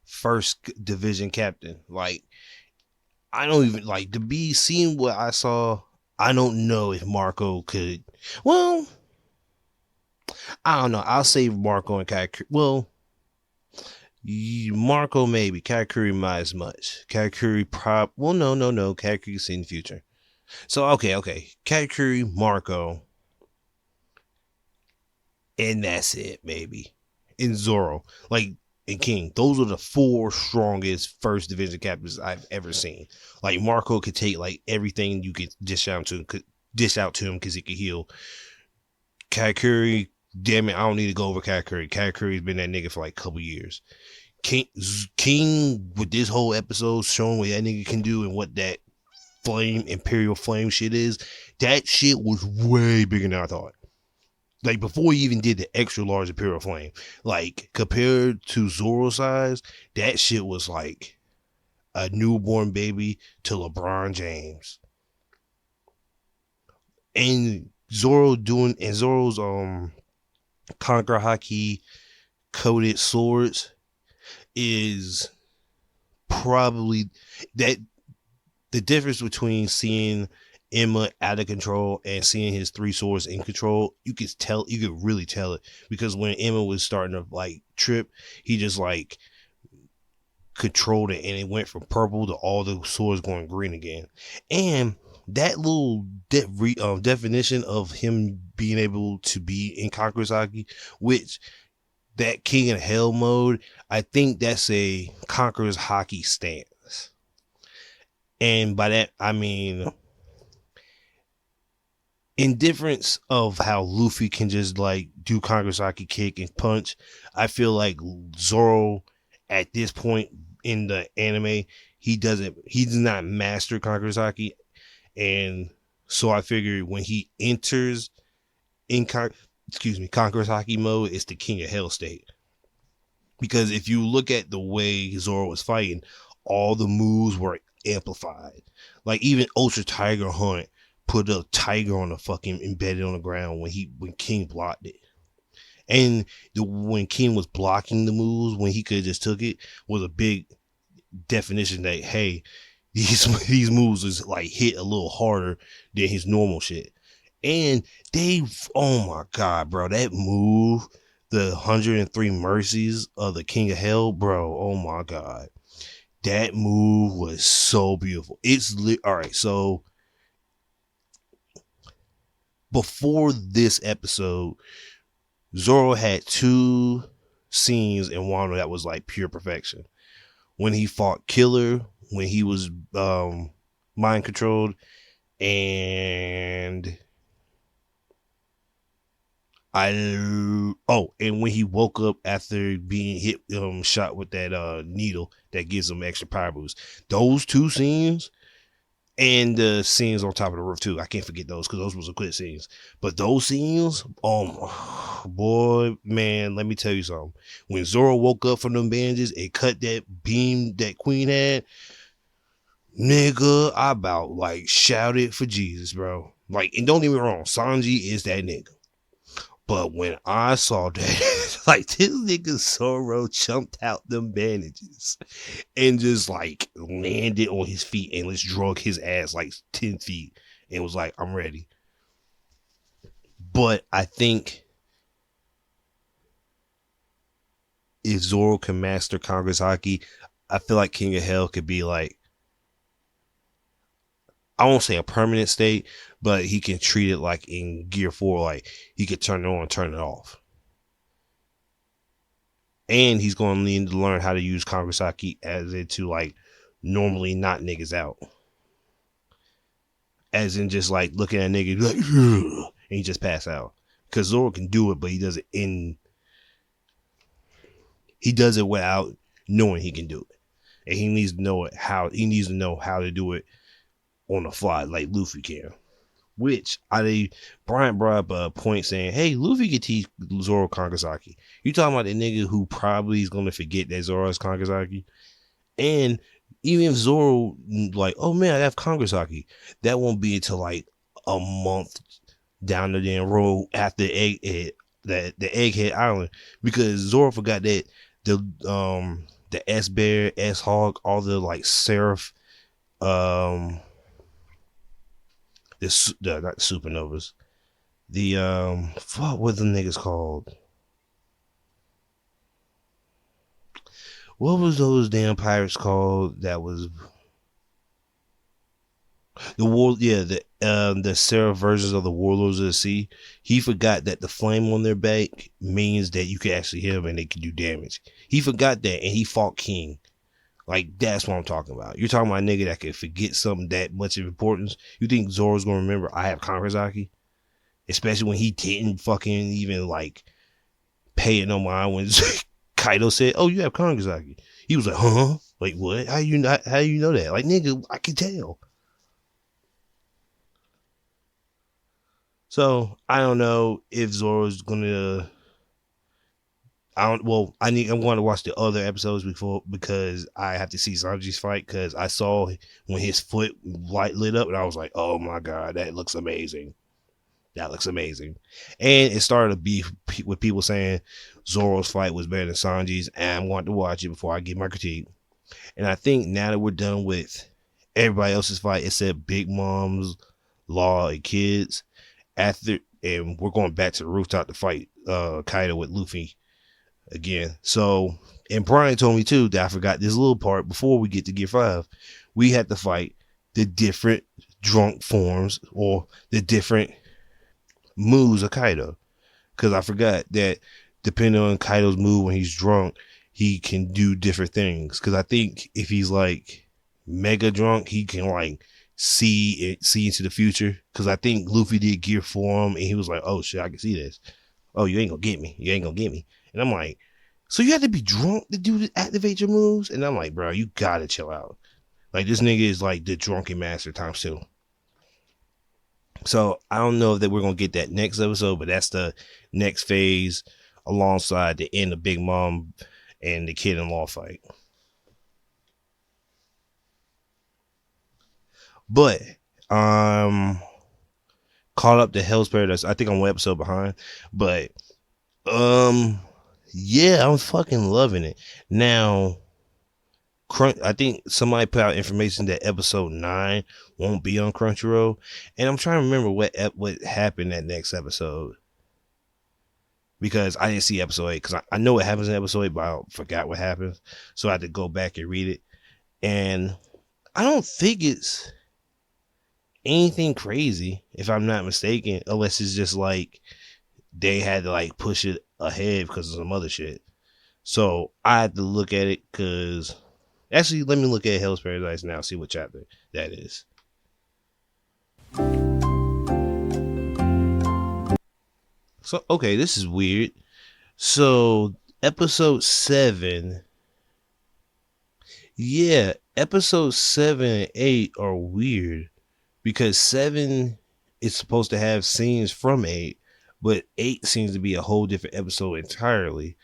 first division captain. Like, I don't even like to be seeing what I saw. I don't know if Marco could. Well, I don't know. I'll say Marco and Katakuri. Well, Marco maybe. Katakuri not as much. Katakuri Well, no. Katakuri's seen the future. So okay. Katakuri, Marco, and that's it, maybe. And Zoro, like, and King. Those are the four strongest first division captains I've ever seen. Like, Marco could take like everything you could dish out to him because he could heal. Katakuri, damn it, I don't need to go over Katakuri. Katakuri's been that nigga for like a couple years. King with this whole episode showing what that nigga can do and what that Imperial Flame shit is, that shit was way bigger than I thought. Like, before he even did the extra large Imperial Flame, like, compared to Zoro size, that shit was like a newborn baby to LeBron James. And Zoro's Conquer Haki coated swords is probably that. The difference between seeing Emma out of control and seeing his three swords in control, you could really tell it, because when Emma was starting to like trip, he just like controlled it and it went from purple to all the swords going green again. And that little definition of him being able to be in Conqueror's Haki, which that King of Hell mode, I think that's a Conqueror's Haki stance. And by that, I mean indifference of how Luffy can just like do Conqueror's Haki kick and punch. I feel like Zoro at this point in the anime, he does not master Conqueror's Haki. And so I figured when he enters in Conqueror's Haki mode, it's the King of Hell state. Because if you look at the way Zoro was fighting, all the moves were amplified. Like, even Ultra Tiger Hunt put a tiger on the fucking embedded on the ground when King blocked it. And when King was blocking the moves, when he could have just took it, was a big definition that, hey, these moves is like hit a little harder than his normal shit. And oh my god, bro, that move, the 103 Mercies of the King of Hell, bro, oh my god. That move was so beautiful. All right, so before this episode, Zoro had two scenes in Wano that was like pure perfection. When he fought Killer, when he was mind controlled, and and when he woke up after being hit shot with that needle that gives him extra power boost. Those two scenes, and the scenes on top of the roof too, I can't forget those, because those was good scenes. But those scenes, boy, man, let me tell you something. When Zoro woke up from them bandages and cut that beam that Queen had, Nigga, I about like shouted for Jesus, bro. Like, and don't get me wrong, Sanji is that nigga. But when I saw that, like this nigga Zoro jumped out them bandages and just like landed on his feet and just drug his ass like 10 feet and was like, I'm ready. But I think if Zoro can master Congress Hockey, I feel like King of Hell could be like, I won't say a permanent state, but he can treat it like in Gear 4, like he could turn it on and turn it off. And he's going to need to learn how to use Kangasaki as into like normally not niggas out. As in just like looking at niggas like, and he just pass out. Because Zoro can do it, but he does it without knowing he can do it. And he needs to know how to do it on the fly like Luffy can. Which Bryant brought up a point saying, hey, Luffy can teach Zoro Kangasaki. You talking about the nigga who probably is gonna forget that Zoro has Kangasaki? And even if Zoro like, oh man, I have Kangasaki, that won't be until like a month down the damn road after the Egghead Island. Because Zoro forgot that the S Bear, S Hog, all the like Seraph not the supernovas. The what were the niggas called? What was those damn pirates called? That was the war. Yeah, the Seraph versions of the Warlords of the Sea. He forgot that the flame on their back means that you can actually hit them and they can do damage. He forgot that and he fought King. Like, that's what I'm talking about. You're talking about a nigga that can forget something that much of importance. You think Zoro's gonna remember I have Kangasaki? Especially when he didn't fucking even, like, pay it no mind when Kaido said, oh, you have Kangasaki. He was like, huh? Like, what? How you know that? Like, nigga, I can tell. So, I don't know if Zoro's gonna... I'm going to watch the other episodes because I have to see Sanji's fight, because I saw when his foot light lit up and I was like, oh my god, that looks amazing. And it started a beef with people saying Zoro's fight was better than Sanji's, and I wanted to watch it before I give my critique. And I think now that we're done with everybody else's fight except Big Mom's, Law, and Kids, and we're going back to the rooftop to fight Kaido with Luffy again. So, and Brian told me too that I forgot this little part before we get to Gear 5. We had to fight the different drunk forms or the different moves of Kaido. Because I forgot that depending on Kaido's move when he's drunk, he can do different things. Because I think if he's like mega drunk, he can like see into the future. Because I think Luffy did Gear Form and he was like, oh shit, I can see this. Oh, you ain't gonna get me. And I'm like, so you have to be drunk to activate your moves? And I'm like, bro, you gotta chill out. Like, this nigga is like the drunken master times 2. So I don't know that we're gonna get that next episode, but that's the next phase alongside the end of Big Mom and the Kid in Law fight. But caught up to Hell's Paradise. I think I'm one episode behind, but yeah, I'm fucking loving it. Now, I think somebody put out information that episode 9 won't be on Crunchyroll, and I'm trying to remember what happened that next episode, because I didn't see episode 8, because I know what happens in episode 8, but I forgot what happens, so I had to go back and read it, and I don't think it's anything crazy, if I'm not mistaken, unless it's just like they had to like push it ahead because of some other shit. So I had to look at it, because actually, let me look at Hell's Paradise now, see what chapter that is. So, okay, this is weird. So, episode 7. Yeah, episode 7 and 8 are weird, because 7 is supposed to have scenes from 8, but 8 seems to be a whole different episode entirely,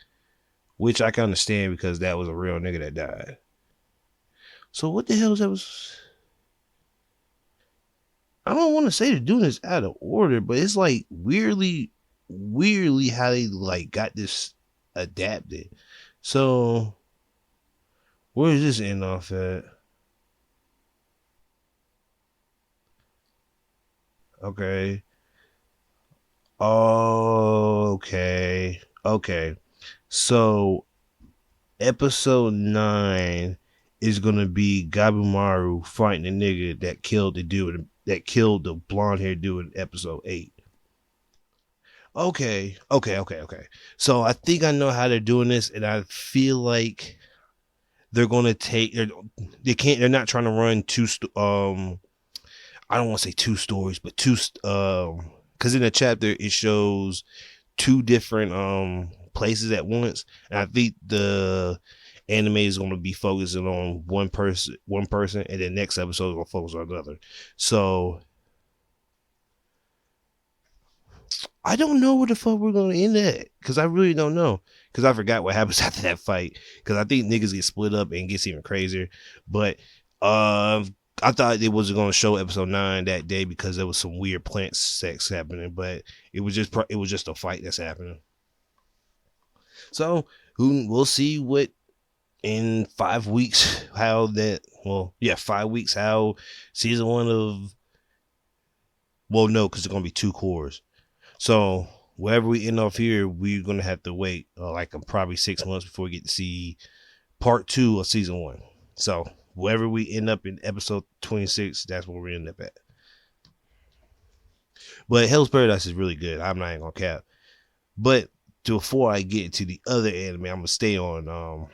which I can understand because that was a real nigga that died. So what the hell is that? I don't want to say they're doing this out of order, but it's like weirdly how they like got this adapted. So where is this end off at? Okay. Okay. Okay. So episode 9 is gonna be Gabimaru fighting the nigga that killed the blonde haired dude in episode 8. Okay. So I think I know how they're doing this, and I feel like they're gonna they're not trying to run I don't want to say two stories, but because in the chapter it shows two different places at once, and I think the anime is going to be focusing on one person, and the next episode is going to focus on another. So I don't know where the fuck we're going to end at, because I really don't know, because I forgot what happens after that fight, because I think niggas get split up and it gets even crazier. But I thought it was going to show episode 9 that day because there was some weird plant sex happening, but it was just a fight that's happening. So we'll see what in 5 weeks how 5 weeks how season 1 of because it's going to be 2 cores. So wherever we end off here, we're going to have to wait probably 6 months before we get to see part 2 of season 1. So wherever we end up in episode 26, that's where we end up at. But Hell's Paradise is really good. I'm not even gonna cap. But before I get to the other anime, I'm gonna stay on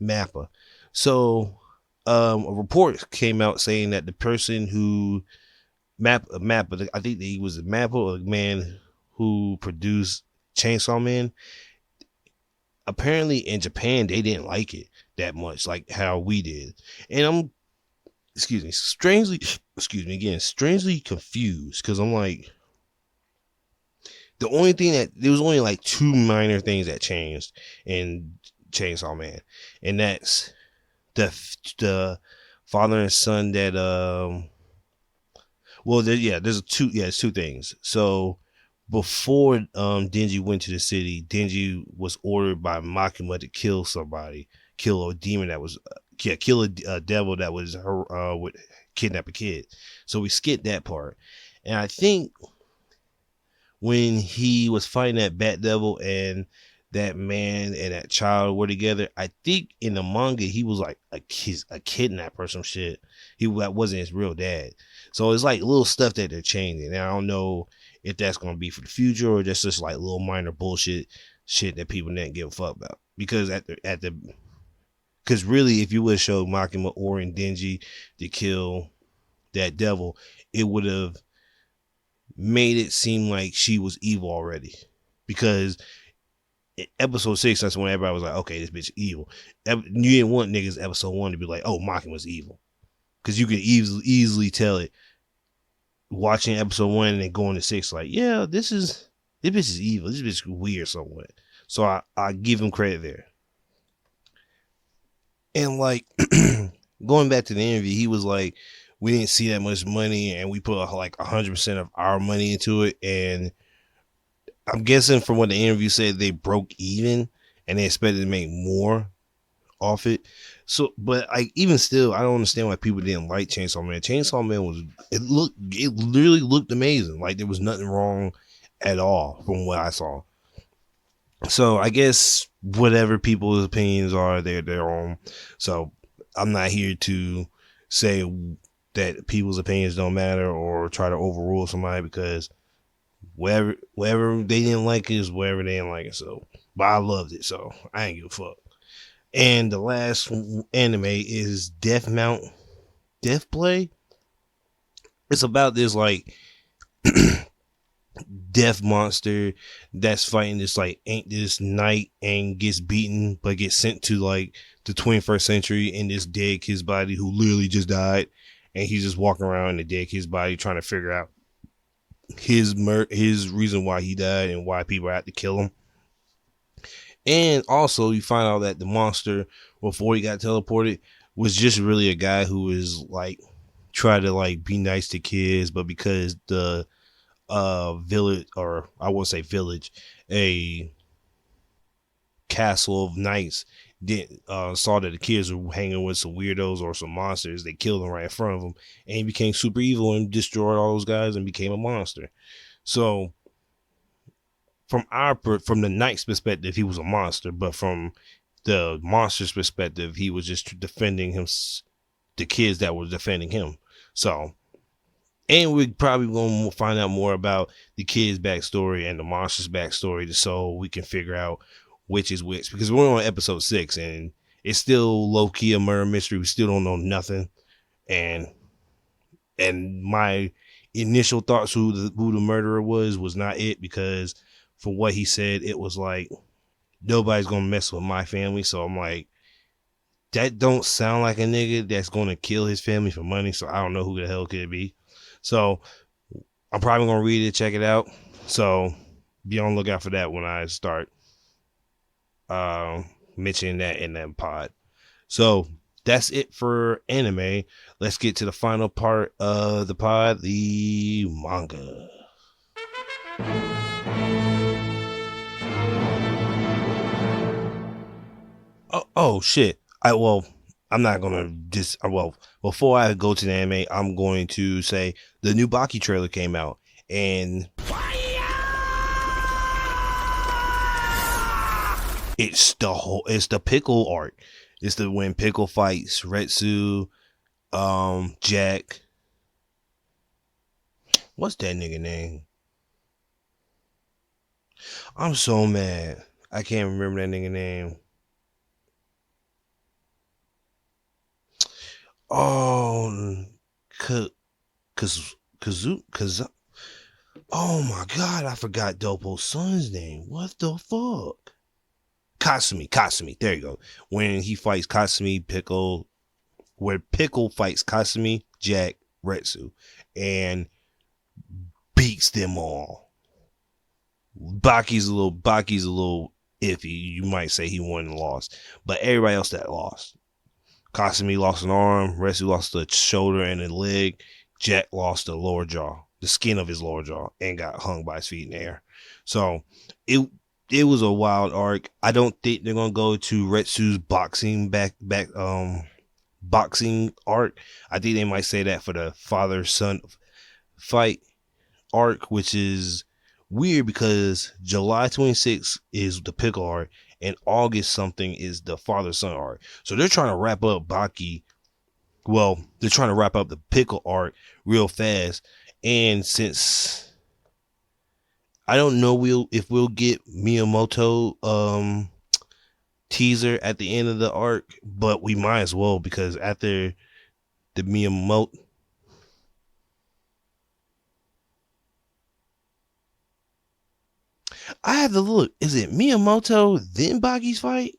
Mappa. So a report came out saying that the person who Mappa, I think that he was a Mappa or a man who produced Chainsaw Man. Apparently in Japan they didn't like it that much, like how we did. And I'm strangely confused, because I'm like, the only thing that there was only like 2 minor things that changed in Chainsaw Man, and that's the father and son that there's 2 things. So before Denji went to the city, Denji was ordered by Makima to kill a demon that was kill a devil that was would kidnap a kid. So we skipped that part. And I think when he was fighting that bat devil and that man and that child were together, I think in the manga he was like a kidnapper or some shit. That wasn't his real dad. So it's like little stuff that they're changing. And I don't know if that's going to be for the future or just like little minor bullshit shit that people didn't give a fuck about. Because because really, if you would have showed Makima or in Denji to kill that devil, it would have made it seem like she was evil already. Because in episode 6, that's when everybody was like, okay, this bitch is evil. You didn't want niggas episode 1 to be like, oh, Makima's evil. Because you can easily tell it watching episode 1 and then going to 6, like, yeah, this bitch is evil. This bitch is weird somewhat. So I give him credit there. And like going back to the interview, he was like, we didn't see that much money and we put like 100% of our money into it. And I'm guessing from what the interview said, they broke even and they expected to make more off it. So, but even still, I don't understand why people didn't like Chainsaw Man. Chainsaw Man it literally looked amazing. Like there was nothing wrong at all from what I saw. So I guess whatever people's opinions are, they're their own. So I'm not here to say that people's opinions don't matter or try to overrule somebody, because wherever they didn't like it is wherever they didn't like it. So, but I loved it, so I ain't give a fuck. And the last anime is Death Play. It's about this like death monster that's fighting this knight and gets beaten but gets sent to like the 21st century in this dead kid's body who literally just died, and he's just walking around in the dead kid's body trying to figure out his reason why he died and why people had to kill him. And also you find out that the monster before he got teleported was just really a guy who is like try to like be nice to kids, but because the village, or I won't say village, a castle of knights did saw that the kids were hanging with some weirdos or some monsters, they killed them right in front of him, and he became super evil and destroyed all those guys and became a monster. So from the knight's perspective, he was a monster, but from the monster's perspective, he was just defending him, the kids that were defending him. So, and we're probably going to find out more about the kids' backstory and the monster's backstory, so we can figure out which is which. Because we're on episode 6, and it's still low key a murder mystery. We still don't know nothing, and my initial thoughts who the murderer was not it, because for what he said, it was like nobody's gonna mess with my family. So I'm like, that don't sound like a nigga that's gonna kill his family for money. So I don't know who the hell could it be. So I'm probably gonna read it, check it out. So be on the lookout for that when I start mentioning that in that pod. So that's it for anime. Let's get to the final part of the pod, the manga. Oh shit. I'm not gonna before I go to the anime, I'm going to say the new Baki trailer came out, and it's the Pickle arc. It's the when Pickle fights Retsu, Jack. What's that nigga name? I'm so mad. I can't remember that nigga name. Oh, cause oh my god, I forgot Dopo's son's name. What the fuck? Kasumi. There you go. When he fights Kasumi, Pickle, where Pickle fights Kasumi, Jack, Retsu, and beats them all. Baki's a little iffy. You might say he won and lost, but everybody else that lost. Kasumi lost an arm, Retsu lost a shoulder and a leg, Jack lost the lower jaw, the skin of his lower jaw, and got hung by his feet in the air. So it was a wild arc. I don't think they're gonna go to Retsu's boxing arc. I think they might say that for the father-son fight arc, which is weird because July 26th is the Pickle arc, and August something is the father-son arc. So they're trying to wrap up Baki. Well, they're trying to wrap up the Pickle arc real fast. And since I don't know if we'll get Miyamoto teaser at the end of the arc, but we might as well, because after the Miyamoto, I have to look. Is it Miyamoto then Baki's fight?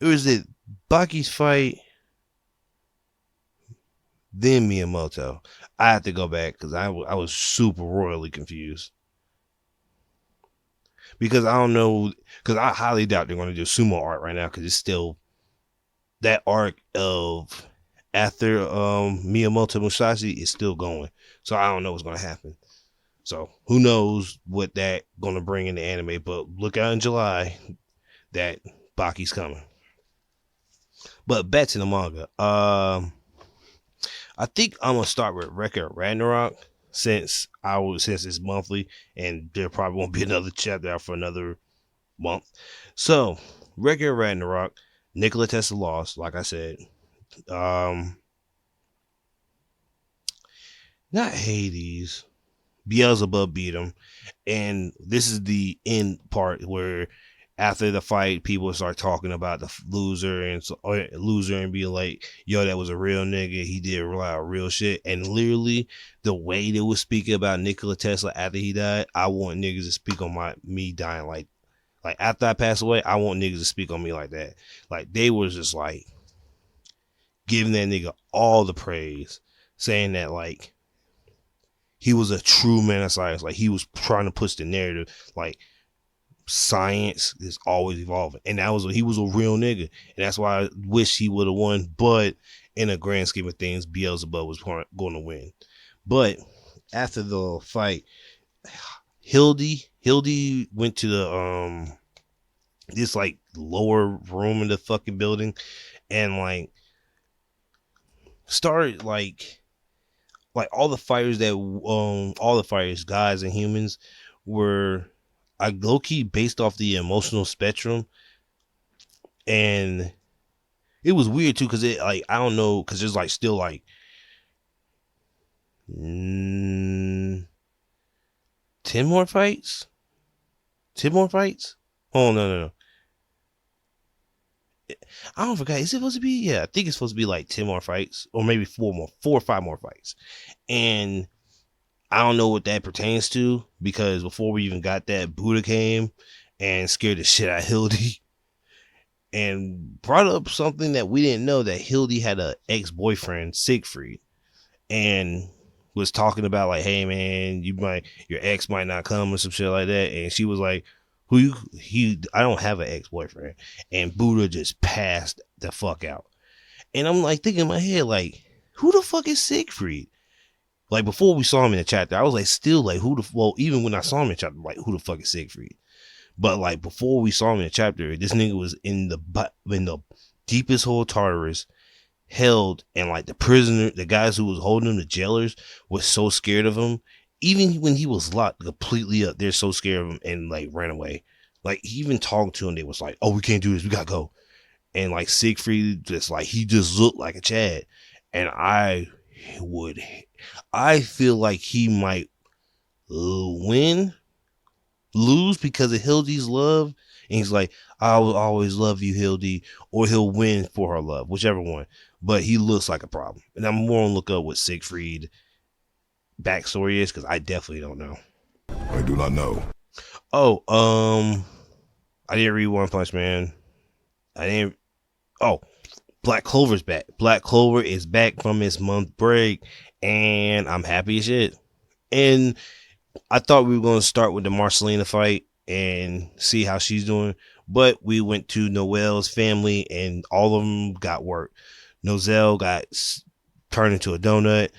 Or is it Baki's fight then Miyamoto? I have to go back because I was super royally confused. Because I don't know, because I highly doubt they're going to do sumo art right now, because it's still that arc of after Miyamoto Musashi is still going. So I don't know what's going to happen. So who knows what that gonna bring in the anime, but look out in July that Baki's coming. But back to the manga. I think I'm gonna start with Record Ragnarok since it's monthly and there probably won't be another chapter out for another month. So Record Ragnarok, Nikola Tesla lost, like I said. Not Hades. Beelzebub beat him, and this is the end part where after the fight, people start talking about the loser and be like, "Yo, that was a real nigga. He did a lot of real shit." And literally, the way they were speaking about Nikola Tesla after he died, I want niggas to speak on me dying like after I pass away. I want niggas to speak on me like that. Like they was just like giving that nigga all the praise, saying that like he was a true man of science. Like he was trying to push the narrative. Like science is always evolving, and he was a real nigga, and that's why I wish he would have won. But in a grand scheme of things, Beelzebub was going to win. But after the fight, Hildy went to the this like lower room in the fucking building and like started like all the fighters, guys and humans, were low-key based off the emotional spectrum. And it was weird too, because it like, I don't know, because there's like still like 10 more fights. Oh, no. I don't forget. Is it supposed to be? Yeah, I think it's supposed to be like 10 more fights, or maybe 4 or 5 more fights. And I don't know what that pertains to, because before we even got that, Buddha came and scared the shit out of Hildy and brought up something that we didn't know, that Hildy had a ex-boyfriend, Siegfried, and was talking about like, hey man, your ex might not come or some shit like that. And she was like, I don't have an ex-boyfriend. And Buddha just passed the fuck out. And I'm like thinking in my head, like, who the fuck is Siegfried? Like, before we saw him in the chapter, I was like, still like, even when I saw him in the chapter, like, who the fuck is Siegfried? But like, before we saw him in the chapter, this nigga was in the deepest hole Tartarus, held, and like the guys who was holding him, the jailers, was so scared of him. Even when he was locked completely up, they're so scared of him and like ran away. Like, he even talked to him, they was like, oh, we can't do this, we gotta go. And like Siegfried, he just looked like a Chad. And I feel like he might lose because of Hildy's love. And he's like, I will always love you, Hildy, or he'll win for her love, whichever one. But he looks like a problem. And I'm more on look up what Siegfried backstory is, because I definitely don't know. I do not know. Oh, I didn't read One Punch Man. Black Clover's back. Black Clover is back from its month break, and I'm happy as shit. And I thought we were going to start with the Marcelina fight and see how she's doing, but we went to Noelle's family, and all of them got work. Noelle got turned into a donut.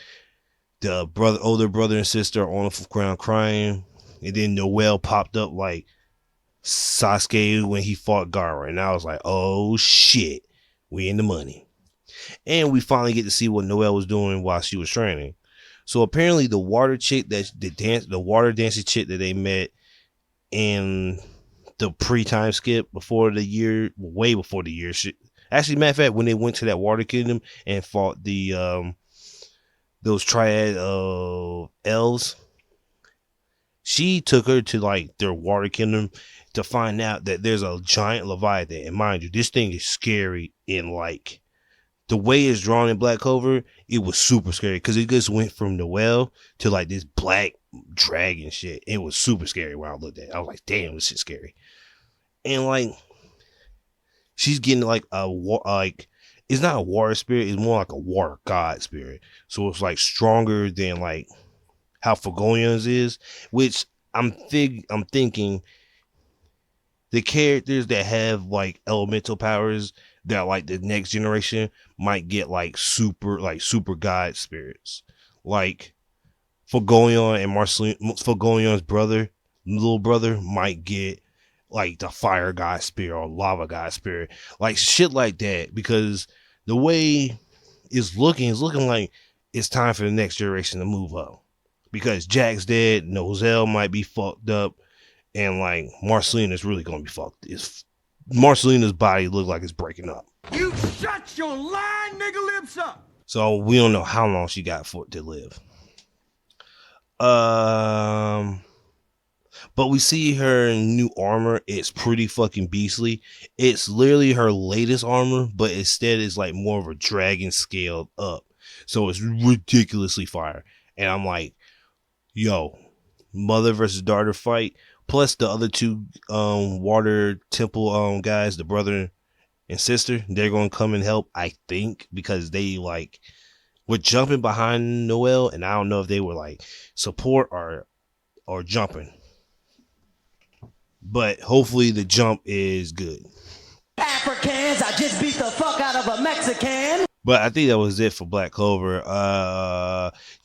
The older brother and sister are on the ground crying. And then Noelle popped up like Sasuke when he fought Gaara. And I was like, oh shit, we in the money. And we finally get to see what Noelle was doing while she was training. So apparently the water chick, the water dancing chick that they met in the pre-time skip way before the year. Actually, matter of fact, when they went to that water kingdom and fought the those triad of elves, she took her to like their water kingdom to find out that there's a giant Leviathan. And mind you, this thing is scary, in like the way it's drawn in Black Clover, it was super scary, because it just went from Noelle to like this black dragon shit. It was super scary when I looked at it. I was like, damn, this shit's scary. And like, she's getting like it's not a water spirit, it's more like a water god spirit. So it's like stronger than like how Fagonians is, which I'm thinking the characters that have like elemental powers that like the next generation might get like super god spirits. Like Fagonian and Fagonion's little brother might get like the fire god spirit or lava god spirit, like shit like that, because the way it's looking like it's time for the next generation to move up, because Jack's dead, Noelle might be fucked up, and like Marcelina's really gonna be fucked. Marcelina's body looks like it's breaking up. You shut your lying nigga lips up. So we don't know how long she got for it to live. But we see her new armor. It's pretty fucking beastly. It's literally her latest armor, but instead it's like more of a dragon scaled up. So it's ridiculously fire. And I'm like, yo, mother versus daughter fight. Plus the other two water temple guys, the brother and sister, they're going to come and help, I think, because they like were jumping behind Noelle, and I don't know if they were like support or jumping. But hopefully the jump is good. Africans, I just beat the fuck out of a Mexican. But I think that was it for Black Clover.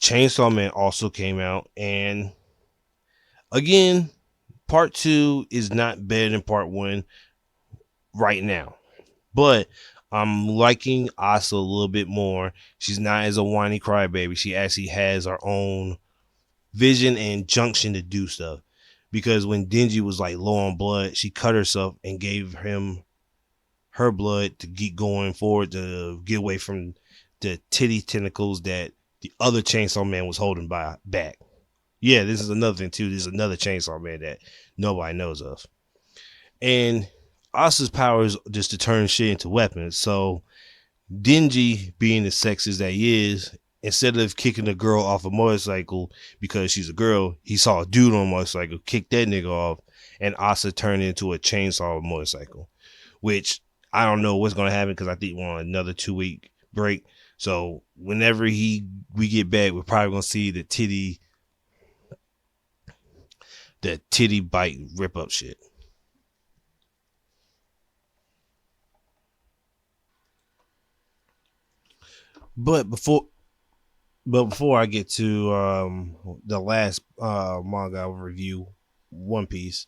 Chainsaw Man also came out, and again, part 2 is not better than part 1 right now. But I'm liking Asa a little bit more. She's not as a whiny crybaby. She actually has her own vision and junction to do stuff. Because when Denji was like low on blood, she cut herself and gave him her blood to keep going forward, to get away from the titty tentacles that the other Chainsaw Man was holding back. Yeah, this is another thing too. This is another Chainsaw Man that nobody knows of. And Asa's power is just to turn shit into weapons. So Denji, being the sexist that he is, instead of kicking a girl off a motorcycle because she's a girl, he saw a dude on a motorcycle, kicked that nigga off, and Asa turned into a chainsaw motorcycle. Which I don't know what's gonna happen because I think we're on another 2-week break. So whenever we get back, we're probably gonna see the titty bite rip up shit. But before I get to the last manga review, One Piece,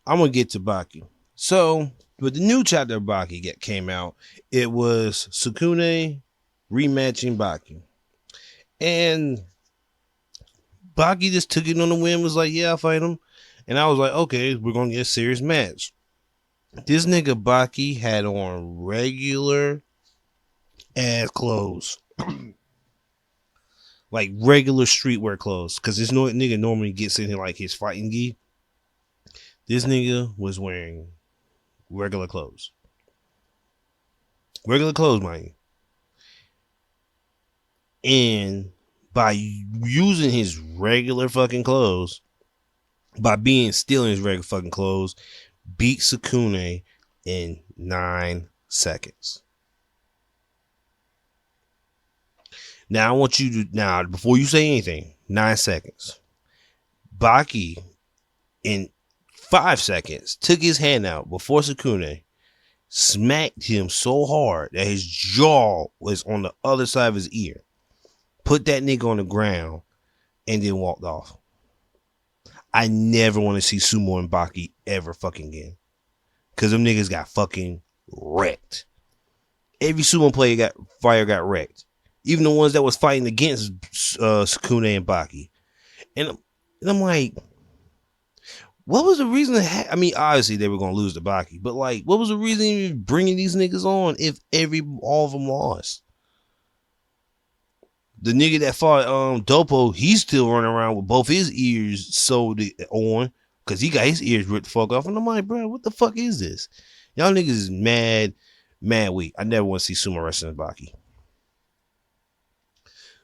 I'm gonna get to Baki. So with the new chapter of Baki that came out, it was Sukune rematching Baki, and Baki just took it on the whim. Was like, yeah, I'll fight him, and I was like, okay, we're gonna get a serious match. This nigga Baki had on regular ass clothes. Like regular streetwear clothes, because this nigga normally gets in here like his fighting gi. This nigga was wearing regular clothes. Regular clothes, mind you. And by using his regular fucking clothes, by being still in his regular fucking clothes, beat Sukune in 9 seconds. Now, I want you to, before you say anything, 9 seconds. Baki, in 5 seconds, took his hand out before Sukune, smacked him so hard that his jaw was on the other side of his ear, put that nigga on the ground, and then walked off. I never want to see Sumo and Baki ever fucking again. Because them niggas got fucking wrecked. Every Sumo player got wrecked. Even the ones that was fighting against Sukune and Baki. And I'm like, what was the reason? I mean, obviously they were going to lose to Baki. But like, what was the reason of bringing these niggas on if all of them lost? The nigga that fought Dopo, he's still running around with both his ears sewed on. Because he got his ears ripped the fuck off. And I'm like, bro, what the fuck is this? Y'all niggas is mad weak. I never want to see Sumo wrestling Baki.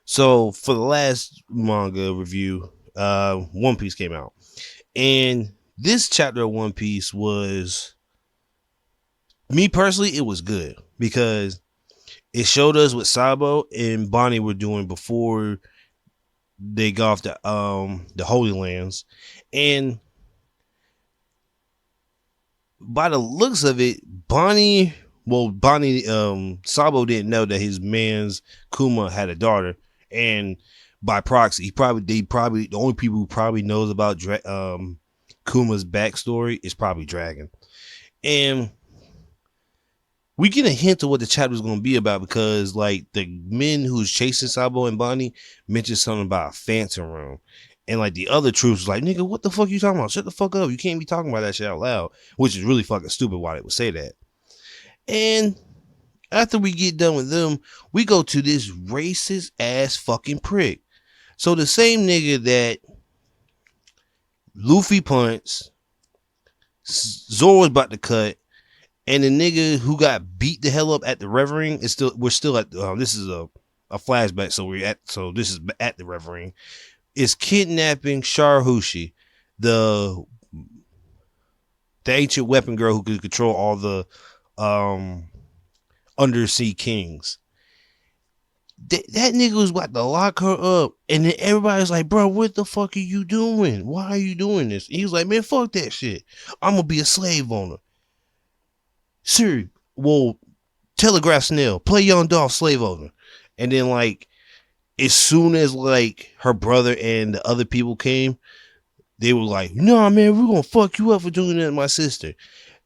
So for the last manga review, One Piece came out, and this chapter of One Piece was, me personally, it was good because it showed us what Sabo and Bonnie were doing before they got off the Holy Lands, and by the looks of it, Sabo didn't know that his man's Kuma had a daughter. And by proxy, the only people who probably knows about Kuma's backstory is probably Dragon. And we get a hint of what the chapter is going to be about because, like, the men who's chasing Sabo and Bonnie mentioned something about a phantom room. And, like, the other troops was like, nigga, what the fuck you talking about? Shut the fuck up. You can't be talking about that shit out loud. Which is really fucking stupid why they would say that. And after we get done with them, we go to this racist ass fucking prick. So the same nigga that Luffy punched, Zoro was about to cut, and the nigga who got beat the hell up at the Reverie is we're still at this is a flashback, so this is at the Reverie, is kidnapping Sharahushi, the ancient weapon girl who could control all the undersea kings. That nigga was about to lock her up, and then everybody's like, bro, what the fuck are you doing? Why are you doing this? And he was like, man, fuck that shit. I'm gonna be a slave owner. Sir, well, telegraph snail, play young Dolph, slave owner. And then like as soon as like her brother and the other people came, they were like, "Nah, man, we're gonna fuck you up for doing that to my sister."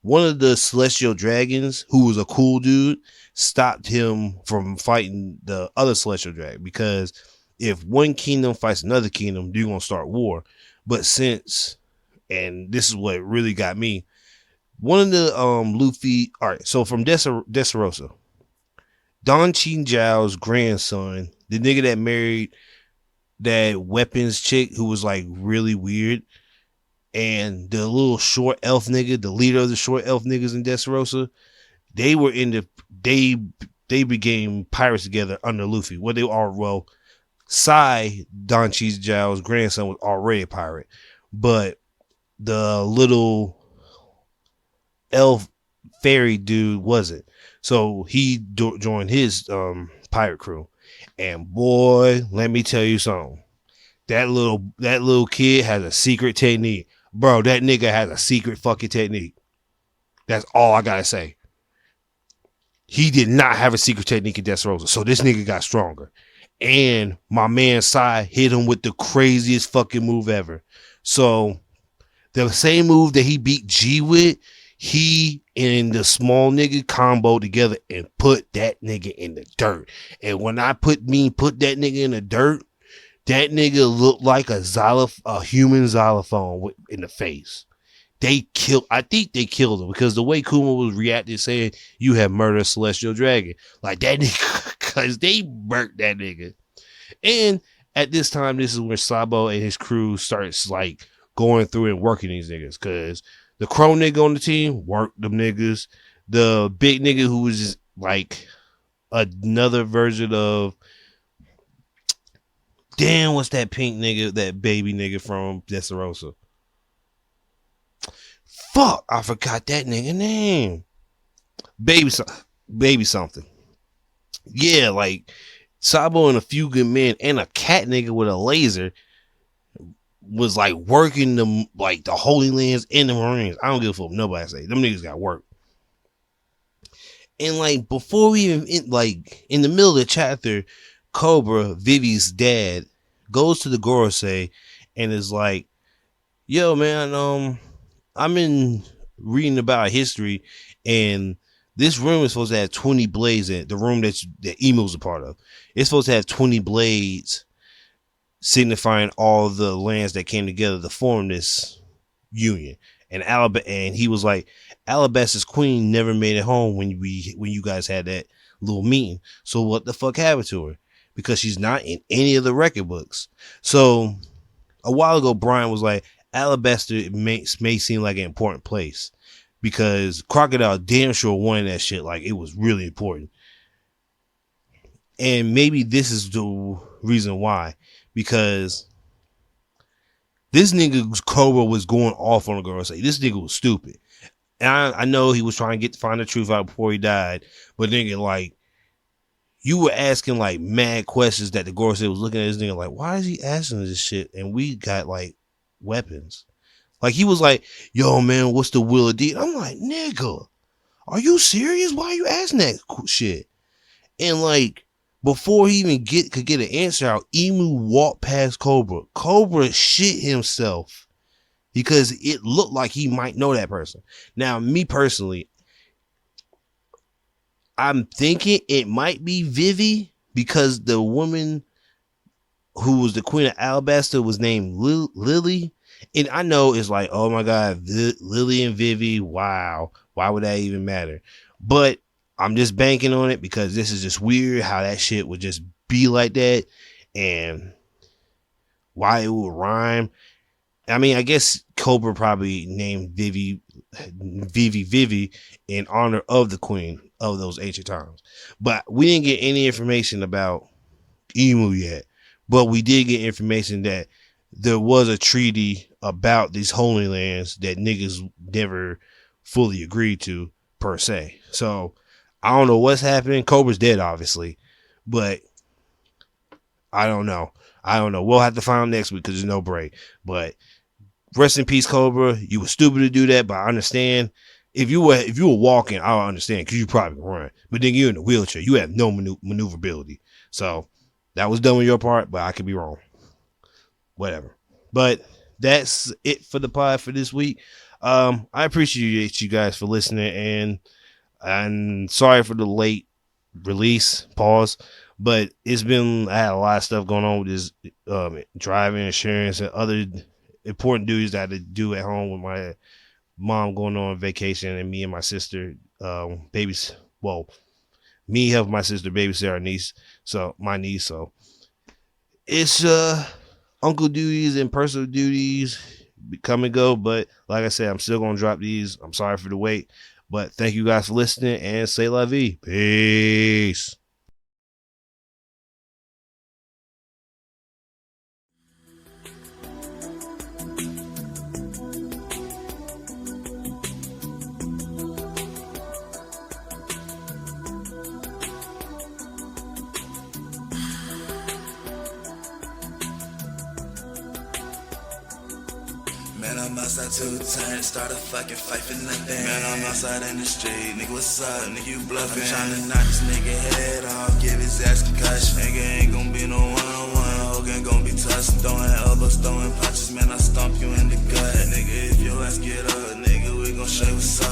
One of the celestial dragons, who was a cool dude, stopped him from fighting the other celestial dragon, because if one kingdom fights another kingdom, you're gonna start war. But since, and this is what really got me, one of the Luffy, all right, so from Dressrosa, Don Chinjao's grandson, the nigga that married that weapons chick who was like really weird, and the little short elf nigga, the leader of the short elf niggas in Dressrosa, they were in the they became pirates together under Luffy. What they are, well, Sai, Don Chinjao's grandson, was already a pirate, but the little elf fairy dude wasn't. So he joined his pirate crew. And boy, let me tell you something. That little kid has a secret technique. Bro, that nigga has a secret fucking technique. That's all I gotta say. He did not have a secret technique in Dressrosa, so this nigga got stronger. And my man Sai hit him with the craziest fucking move ever. So the same move that he beat G with, he and the small nigga combo together and put that nigga in the dirt. And when I put that nigga in the dirt, that nigga looked like a human xylophone in the face. I think they killed him, because the way Kuma was reacting, saying, "You have murdered a celestial dragon." Like that nigga, because they burnt that nigga. And at this time, this is where Sabo and his crew starts like going through and working these niggas, because the crow nigga on the team worked them niggas. The big nigga who was just like another version of, damn, what's that pink nigga, that baby nigga from Dressrosa? Fuck, I forgot that nigga name. Baby something. Yeah, like Sabo and a few good men and a cat nigga with a laser was like working them, like the Holy Lands and the Marines. I don't give a fuck nobody say. Them niggas got work. And like before we even in the middle of the chapter, Cobra, Vivi's dad, goes to the Gorosei and is like, "Yo, man, I'm in reading about history, and this room is supposed to have 20 blades in it. The room that Emu's a part of. It's supposed to have 20 blades, signifying all the lands that came together to form this union." And he was like, "Alabaster's queen never made it home when you guys had that little meeting. So what the fuck happened to her? Because she's not in any of the record books." So a while ago, Brian was like, Alabaster may seem like an important place, because Crocodile damn sure wanted that shit like it was really important. And maybe this is the reason why, because this nigga Cobra was going off on a girl. Say this nigga was stupid. And I know he was trying to find the truth out before he died, but nigga, like, you were asking like mad questions that the Gorosei was looking at this nigga like, why is he asking this shit? And we got like weapons. Like he was like, "Yo, man, what's the will of deed?" I'm like, "Nigga, are you serious? Why are you asking that shit?" And like before he even could get an answer out, Emu walked past Cobra. Cobra shit himself because it looked like he might know that person. Now, me personally, I'm thinking it might be Vivi, because the woman who was the queen of Alabaster was named Lily. And I know it's like, oh my God, Lily and Vivi, wow. Why would that even matter? But I'm just banking on it, because this is just weird how that shit would just be like that, and why it would rhyme. I mean, I guess Cobra probably named Vivi in honor of the queen of those ancient times. But we didn't get any information about Emu yet. But we did get information that there was a treaty about these Holy Lands that niggas never fully agreed to, per se. So I don't know what's happening. Cobra's dead, obviously, but I don't know. We'll have to find out next week, because there's no break. But rest in peace, Cobra. You were stupid to do that, but I understand if you were walking, I don't understand because you probably run. But then you're in a wheelchair, you have no maneuverability. So that was dumb on your part, but I could be wrong. Whatever. But that's it for the pod for this week. I appreciate you guys for listening, and sorry for the late release. Pause. But I had a lot of stuff going on with this driving insurance and other important duties that I had to do at home with my mom going on vacation and me and my sister me helping my sister babysit our niece. So my niece. So it's uncle duties and personal duties come and go. But like I said, I'm still gonna drop these. I'm sorry for the wait. But thank you guys for listening and say la vie. Peace. Man, I'm outside 2 times, start a fucking fight for nothing. Man, I'm outside in the street, nigga, what's up? Nigga, you bluffing. I'm tryna knock this nigga head off, give his ass concussion. Nigga ain't gon' be no one-on-one, Hogan gon' be tossing, throwing elbows, throwing punches. Man, I stomp you in the gut. Nigga, if your ass get up, nigga, we gon' show you what's up.